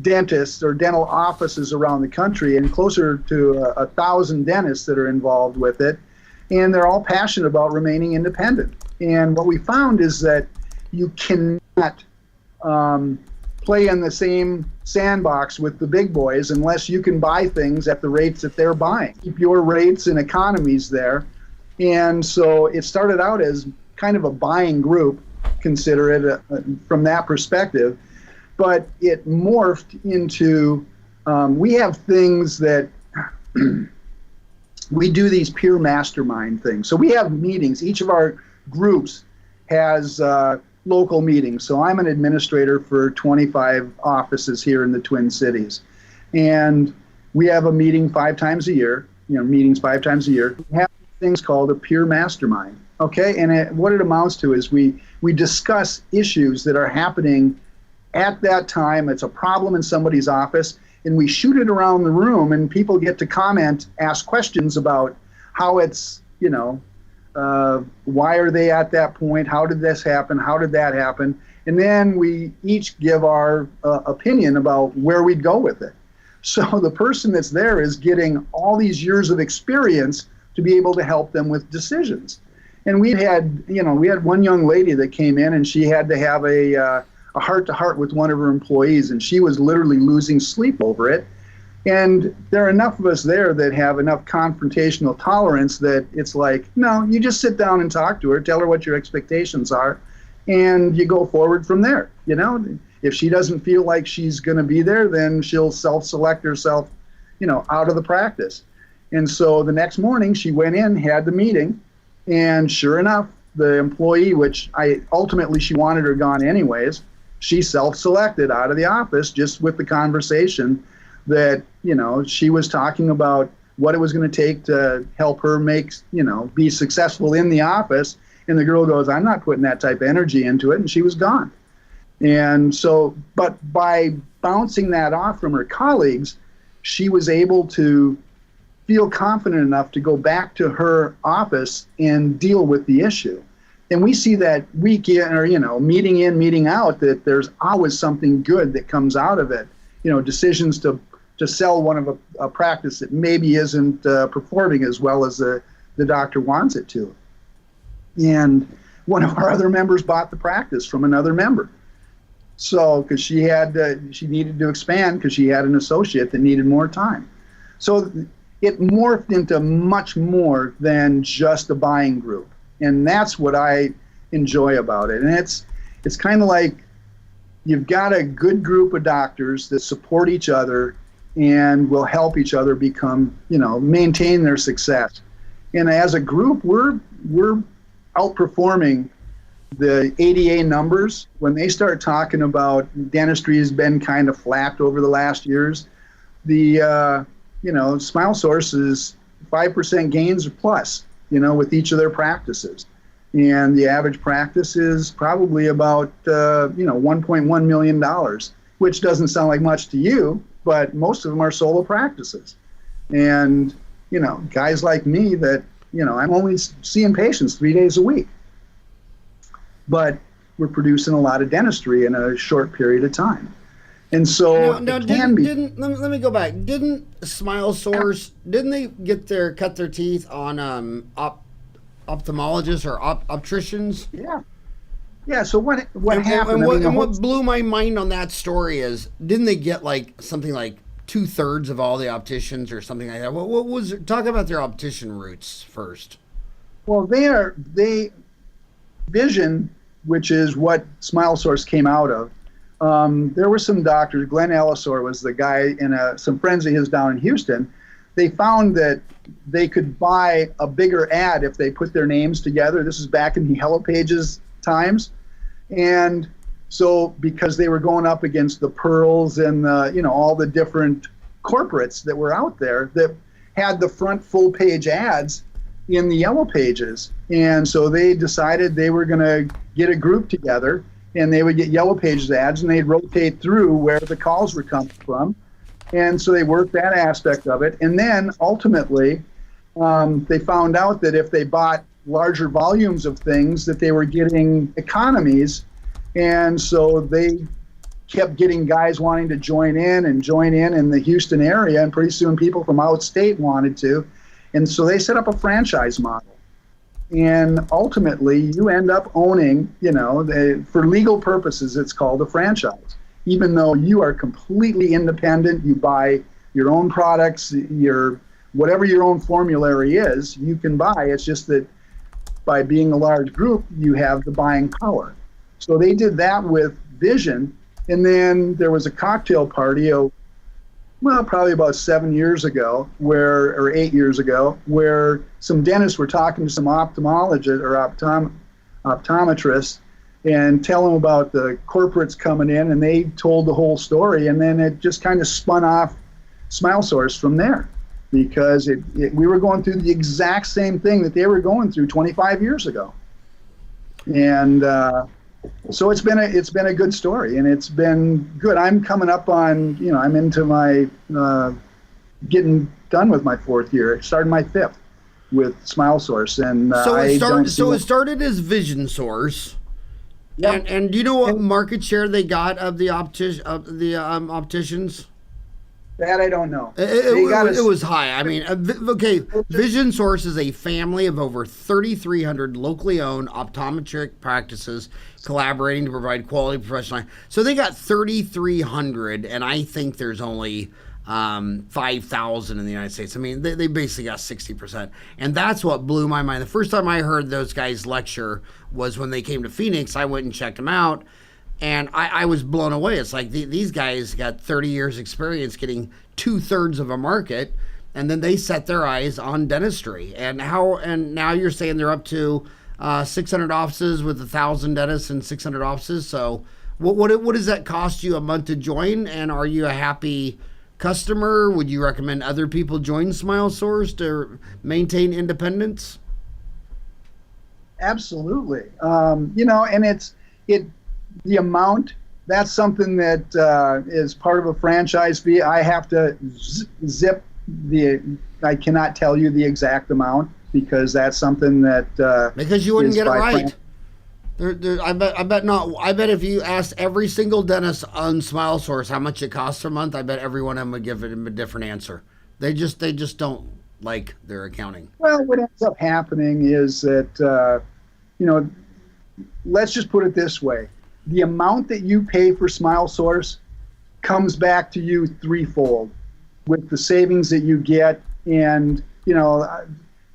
dentists or dental offices around the country, and closer to 1,000 dentists that are involved with it, and they're all passionate about remaining independent. And what we found is that you cannot play in the same sandbox with the big boys unless you can buy things at the rates that they're buying. Keep your rates and economies there. And so it started out as kind of a buying group, consider it from that perspective. But it morphed into, we have things that, we do these peer mastermind things. So we have meetings. Each of our groups has local meetings. So I'm an administrator for 25 offices here in the Twin Cities. And we have a meeting 5 times a year, meetings 5 times a year. We have things called a peer mastermind, okay? And what it amounts to is we discuss issues that are happening at that time. It's a problem in somebody's office, and we shoot it around the room, and people get to comment, ask questions about how it's, why are they at that point? How did this happen? How did that happen? And then we each give our opinion about where we'd go with it. So the person that's there is getting all these years of experience to be able to help them with decisions. And we had one young lady that came in, and she had to have a heart-to-heart with one of her employees, and she was literally losing sleep over it. And there are enough of us there that have enough confrontational tolerance that it's like, no, you just sit down and talk to her, tell her what your expectations are, and you go forward from there. If she doesn't feel like she's going to be there, then she'll self-select herself, out of the practice. And so the next morning she went in, had the meeting, and sure enough, the employee, which ultimately she wanted her gone anyways, she self-selected out of the office just with the conversation that, she was talking about what it was going to take to help her be successful in the office. And the girl goes, I'm not putting that type of energy into it. And she was gone. And so, but by bouncing that off from her colleagues, she was able to feel confident enough to go back to her office and deal with the issue. And we see that week in, or, meeting in, meeting out, that there's always something good that comes out of it. Decisions to sell one of a practice that maybe isn't performing as well as the doctor wants it to. And one of our other members bought the practice from another member. So, because she needed to expand because she had an associate that needed more time. So it morphed into much more than just a buying group. And that's what I enjoy about it. And it's kind of like you've got a good group of doctors that support each other and will help each other become, maintain their success. And as a group, we're outperforming the ADA numbers. When they start talking about dentistry has been kind of flat over the last years, the Smile Source is 5% gains or plus, with each of their practices. And the average practice is probably about, $1.1 million, which doesn't sound like much to you, but most of them are solo practices. And, guys like me that, I'm only seeing patients 3 days a week. But we're producing a lot of dentistry in a short period of time. And so let me go back. Didn't Smile Source, didn't they cut their teeth on ophthalmologists or opticians? Yeah. Yeah, so what happened? And what blew my mind on that story is, didn't they get something like 2/3 of all the opticians or something like that? What was talk about their optician roots first? Well, Vision, which is what Smile Source came out of. There were some doctors. Glenn Ellisor was the guy, and some friends of his down in Houston. They found that they could buy a bigger ad if they put their names together. This is back in the Yellow Pages times. And so because they were going up against the Pearls and all the different corporates that were out there that had the front full page ads in the Yellow Pages. And so they decided they were going to get a group together, and they would get Yellow Pages ads, and they'd rotate through where the calls were coming from. And so they worked that aspect of it. And then ultimately, they found out that if they bought larger volumes of things, that they were getting economies. And so they kept getting guys wanting to join in in the Houston area, and pretty soon people from out state wanted to. And so they set up a franchise model. And ultimately, you end up owning, for legal purposes, it's called a franchise. Even though you are completely independent, you buy your own products, whatever your own formulary is, you can buy. It's just that by being a large group, you have the buying power. So they did that with Vision. And then there was a cocktail party, probably about 7 years ago, or 8 years ago, where some dentists were talking to some ophthalmologists or optometrists and tell them about the corporates coming in, and they told the whole story, and then it just kind of spun off Smile Source from there, because we were going through the exact same thing that they were going through 25 years ago. And so it's been a good story, and it's been good. I'm coming up on, I'm into my getting done with my 4th year, starting my 5th with Smile Source. And it started as Vision Source. Yep. And do you know what market share they got of the opticians? That I don't know. It was high. I mean, okay, Vision Source is a family of over 3,300 locally owned optometric practices collaborating to provide quality professional. So they got 3,300, and I think there's only 5,000 in the United States. I mean, they basically got 60%. And that's what blew my mind. The first time I heard those guys lecture was when they came to Phoenix. I went and checked them out. And I was blown away. It's like these guys got 30 years experience getting 2/3 of a market, and then they set their eyes on dentistry. And now you're saying they're up to 600 offices with 1,000 dentists and 600 offices. So what does that cost you a month to join? And are you a happy customer? Would you recommend other people join Smile Source to maintain independence? Absolutely. And the amount, that's something that is part of a franchise fee. I have to I cannot tell you the exact amount, because that's something that because you wouldn't get it right. I bet not. I bet if you asked every single dentist on Smile Source how much it costs a month, I bet every one of them would give it a different answer. They just don't like their accounting. Well, what ends up happening is that let's just put it this way. The amount that you pay for Smile Source comes back to you threefold with the savings that you get. And,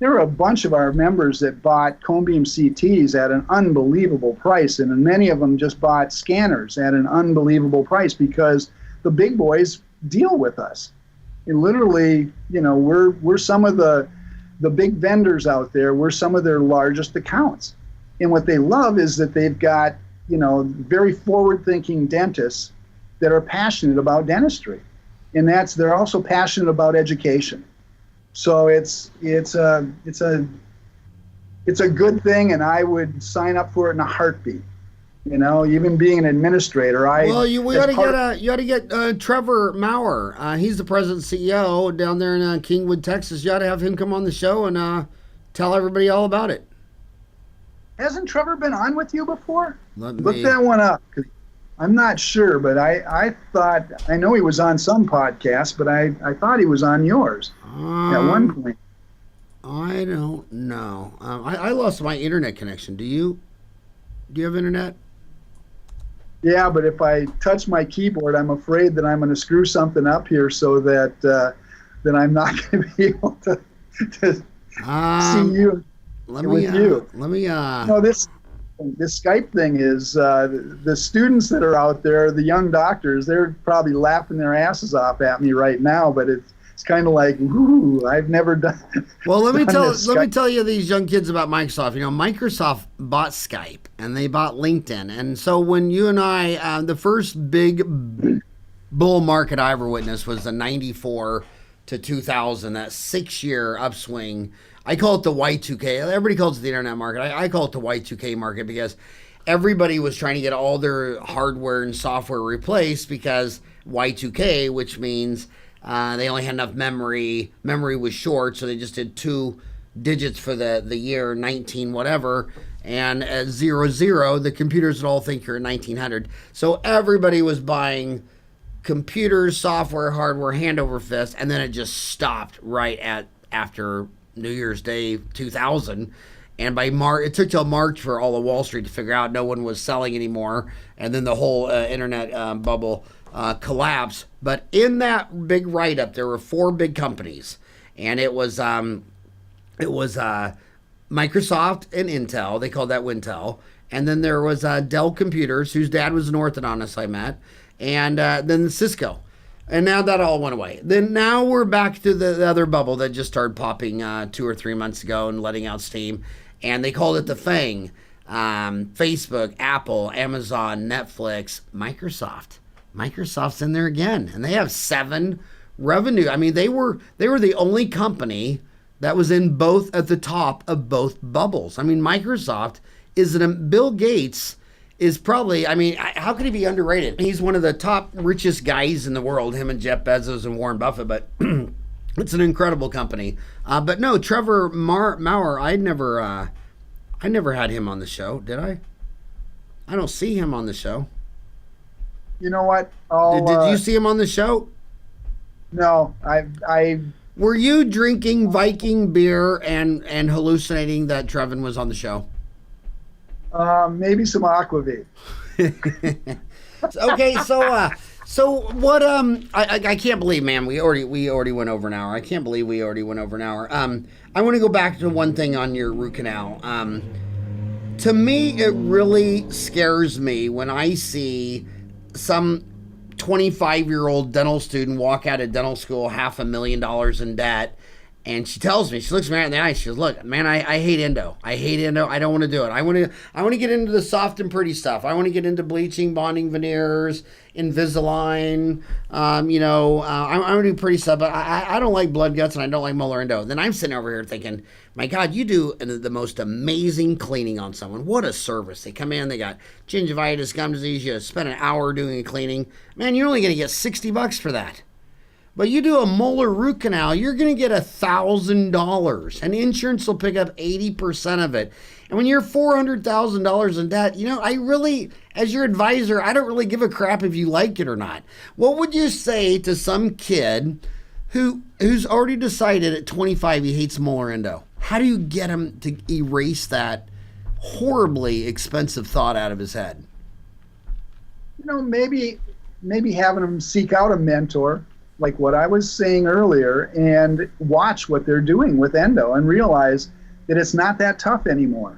there were a bunch of our members that bought cone beam CTs at an unbelievable price, and many of them just bought scanners at an unbelievable price because the big boys deal with us. And literally, you know, we're some of the big vendors out there. We're some of their largest accounts. And what they love is that they've got, you know, very forward-thinking dentists that are passionate about dentistry. And they're also passionate about education. So it's a good thing, and I would sign up for it in a heartbeat. You know, even being an administrator, you ought to get Trevor Maurer. He's the president and CEO down there in Kingwood, Texas. You ought to have him come on the show and tell everybody all about it. Hasn't Trevor been on with you before? Look that one up. 'Cause I'm not sure, but I know he was on some podcast, but I thought he was on yours at one point. I don't know. I lost my internet connection. Do you have internet? Yeah, but if I touch my keyboard, I'm afraid that I'm going to screw something up here so that I'm not going to be able to see you with you. No, this Skype thing is the students that are out there, the young doctors, they're probably laughing their asses off at me right now, but it's kind of like, ooh, I've never done. Well, let me tell you these young kids about Microsoft. You know, Microsoft bought Skype and they bought LinkedIn, and so when you and I, the first big bull market I ever witnessed was the '94 to 2000, that 6-year upswing. I call it the Y2K. Everybody calls it the internet market. I call it the Y2K market because everybody was trying to get all their hardware and software replaced because Y2K, which means they only had enough memory. Memory was short, so they just did 2 digits for the year 19 whatever, and at 00, the computers would all think you're in 1900. So everybody was buying computers, software, hardware, hand over fist, and then it just stopped right after New Year's Day 2000. And by March, it took till March for all of Wall Street to figure out no one was selling anymore, and then the whole internet bubble collapsed. But in that big write-up, there were 4 big companies, and it was Microsoft and Intel. They called that Wintel. And then there was Dell Computers, whose dad was an orthodontist I met, and then Cisco. And now that all went away. Then now we're back to the other bubble that just started popping 2 or 3 months ago and letting out steam. And they called it the FANG. Facebook, Apple, Amazon, Netflix, Microsoft. Microsoft's in there again. And they have 7 revenue. I mean, they were the only company that was in both at the top of both bubbles. I mean, Microsoft is Bill Gates is probably, I mean, how could he be underrated? He's one of the top richest guys in the world, him and Jeff Bezos and Warren Buffett, but it's an incredible company. But no, Trevor Maurer, I never had him on the show, did I? I don't see him on the show. You know what? Did you see him on the show? No, Were you drinking Viking beer and hallucinating that Trevin was on the show? Maybe some aquavit. Okay, so what? I can't believe, man. We already went over an hour. I can't believe we already went over an hour. I want to go back to one thing on your root canal. To me, it really scares me when I see some 25-year-old dental student walk out of dental school $500,000 in debt. And she tells me, she looks me right in the eye. She goes, "Look, man, I hate endo. I hate endo. I don't want to do it. I want to get into the soft and pretty stuff. I want to get into bleaching, bonding veneers, Invisalign. I want to do pretty stuff, but I don't like blood guts and I don't like molar endo." Then I'm sitting over here thinking, my God, you do the most amazing cleaning on someone. What a service. They come in, they got gingivitis, gum disease. You spend an hour doing a cleaning. Man, you're only going to get $60 for that. But you do a molar root canal, you're going to get $1,000, and insurance will pick up 80% of it. And when you're $400,000 in debt, I really, as your advisor, I don't really give a crap if you like it or not. What would you say to some kid who's already decided at 25 he hates molar endo? How do you get him to erase that horribly expensive thought out of his head? Maybe having him seek out a mentor. like what I was saying earlier, and watch what they're doing with endo and realize that it's not that tough anymore.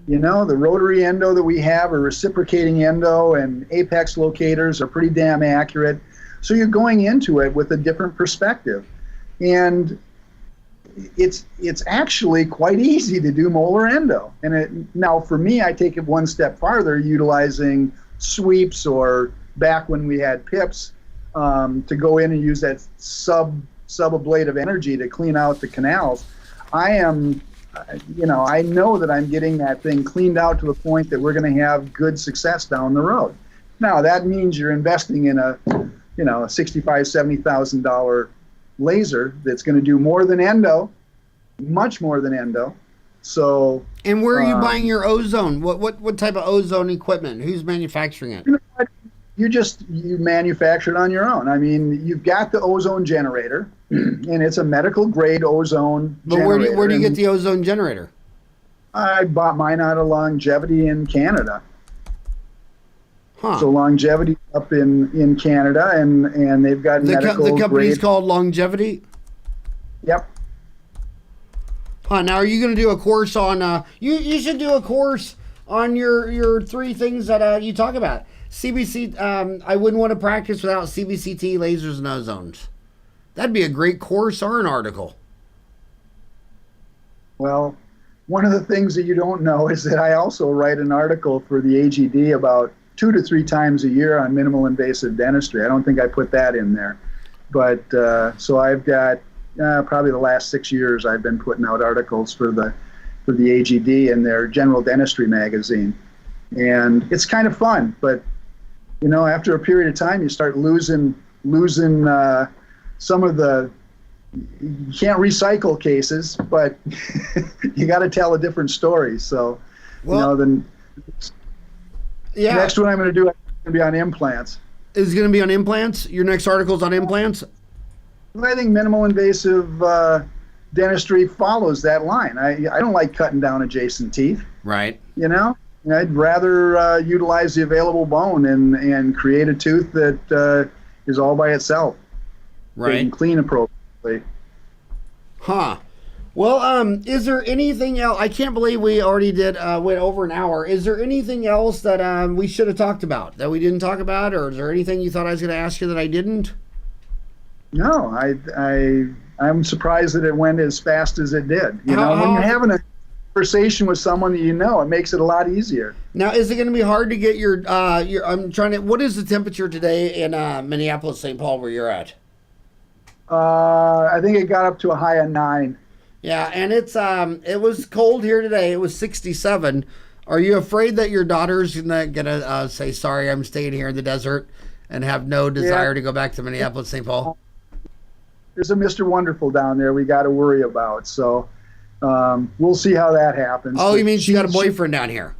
You know, the rotary endo that we have, or reciprocating endo, and apex locators are pretty damn accurate. So you're going into it with a different perspective. And it's actually quite easy to do molar endo. And now for me, I take it one step farther, utilizing sweeps, or back when we had pips, to go in and use that sub-ablative energy to clean out the canals. I know that I'm getting that thing cleaned out to the point that we're going to have good success down the road. Now that means you're investing in a $65,000, $70,000 laser that's going to do more than endo, much more than endo. So. And where are you buying your ozone? What type of ozone equipment? Who's manufacturing it? You manufacture it on your own. I mean, you've got the ozone generator, and it's a medical grade ozone generator. But where do you get the ozone generator? I bought mine out of Longevity in Canada. Huh. So Longevity up in Canada, and they've got medical the company's grade. called Longevity? Yep. Huh, now are you going to do a course on, you should do a course on your three things that you talk about. CBC, I wouldn't want to practice without CBCT, lasers, and ozones. That'd be a great course or an article. Well, one of the things that you don't know is that I also write an article for the AGD about 2 to 3 times a year on minimal invasive dentistry. I don't think I put that in there. But so I've got probably the last 6 years I've been putting out articles for the AGD in their general dentistry magazine. And it's kind of fun, but you know, after a period of time, you start losing some of the, you can't recycle cases, but you got to tell a different story. So, well, yeah. Next one I'm going to do is going to be on implants. Is it going to be on implants? Your next article is on implants? I think minimal invasive dentistry follows that line. I don't like cutting down adjacent teeth. Right. You know? I'd rather utilize the available bone and create a tooth that is all by itself. Right. And clean appropriately. Huh. Well, is there anything else? I can't believe we already went over an hour. Is there anything else that we should have talked about that we didn't talk about? Or is there anything you thought I was going to ask you that I didn't? No, I'm surprised that it went as fast as it did. You know, when you're having a conversation with someone that you know, it makes it a lot easier. Now, is it going to be hard to get your I'm trying to, what is the temperature today in Minneapolis, St. Paul, where you're at? I think it got up to a high of 9. Yeah, and it was cold here today. It was 67. Are you afraid that your daughter's gonna say, sorry, I'm staying here in the desert, and have no desire to go back to Minneapolis, St. Paul? There's a Mr. Wonderful down there we got to worry about. So we'll see how that happens. Oh, you mean she got a boyfriend down here?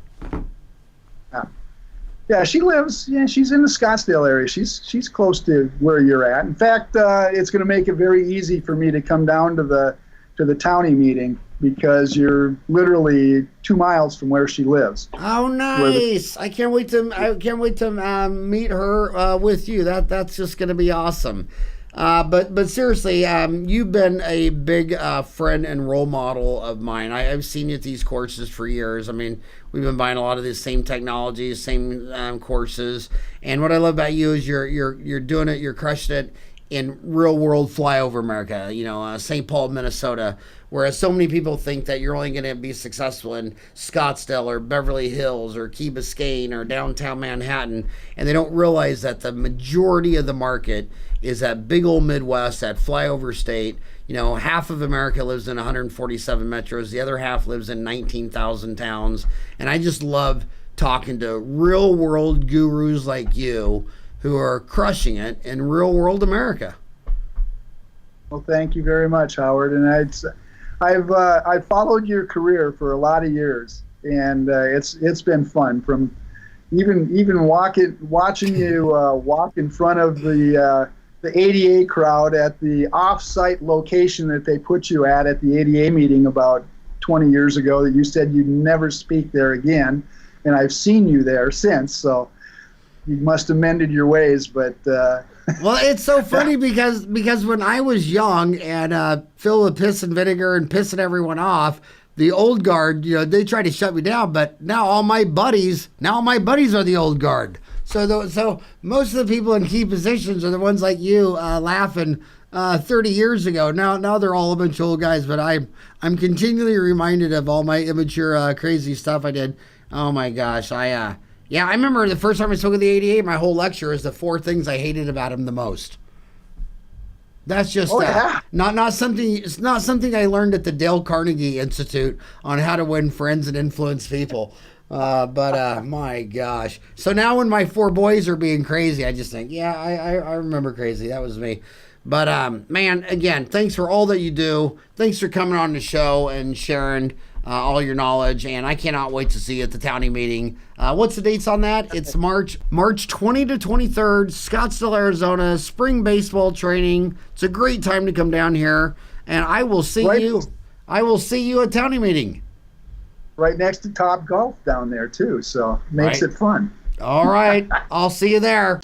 Yeah, she lives. Yeah, she's in the Scottsdale area. She's close to where you're at. In fact, it's going to make it very easy for me to come down to the townie meeting, because you're literally 2 miles from where she lives. Oh, nice! I can't wait to meet her with you. That's just going to be awesome. But seriously, you've been a big friend and role model of mine. I've seen you at these courses for years. I mean, we've been buying a lot of the same technologies, same courses. And what I love about you is you're doing it. You're crushing it in real world flyover America. You know, St. Paul, Minnesota. Whereas so many people think that you're only going to be successful in Scottsdale or Beverly Hills or Key Biscayne or downtown Manhattan, and they don't realize that the majority of the market is that big old Midwest, that flyover state. You know, half of America lives in 147 metros. The other half lives in 19,000 towns. And I just love talking to real world gurus like you who are crushing it in real world America. Well, thank you very much, Howard. And I've followed your career for a lot of years, and it's been fun. From even watching you walk in front of the ADA crowd at the off-site location that they put you at the ADA meeting about 20 years ago, that you said you'd never speak there again, and I've seen you there since. So you must have mended your ways, but well, it's so funny because when I was young and filled with piss and vinegar and pissing everyone off, the old guard, they tried to shut me down. But now all my buddies are the old guard. So most of the people in key positions are the ones like you laughing 30 years ago. Now they're all a bunch of old guys. But I'm continually reminded of all my immature, crazy stuff I did. Oh my gosh, I remember the first time I spoke at the ADA. My whole lecture is the 4 things I hated about him the most. That's just not something. It's not something I learned at the Dale Carnegie Institute on how to win friends and influence people. But my gosh. So now when my 4 boys are being crazy, I just think, I remember crazy. That was me. But man, again, thanks for all that you do. Thanks for coming on the show and sharing all your knowledge. And I cannot wait to see you at the Townie meeting. What's the dates on that? It's March 20 to 23rd, Scottsdale, Arizona, spring baseball training. It's a great time to come down here. And I will see you. I will see you at Townie meeting. Right next to Top Golf down there too. So makes it fun. All right. I'll see you there.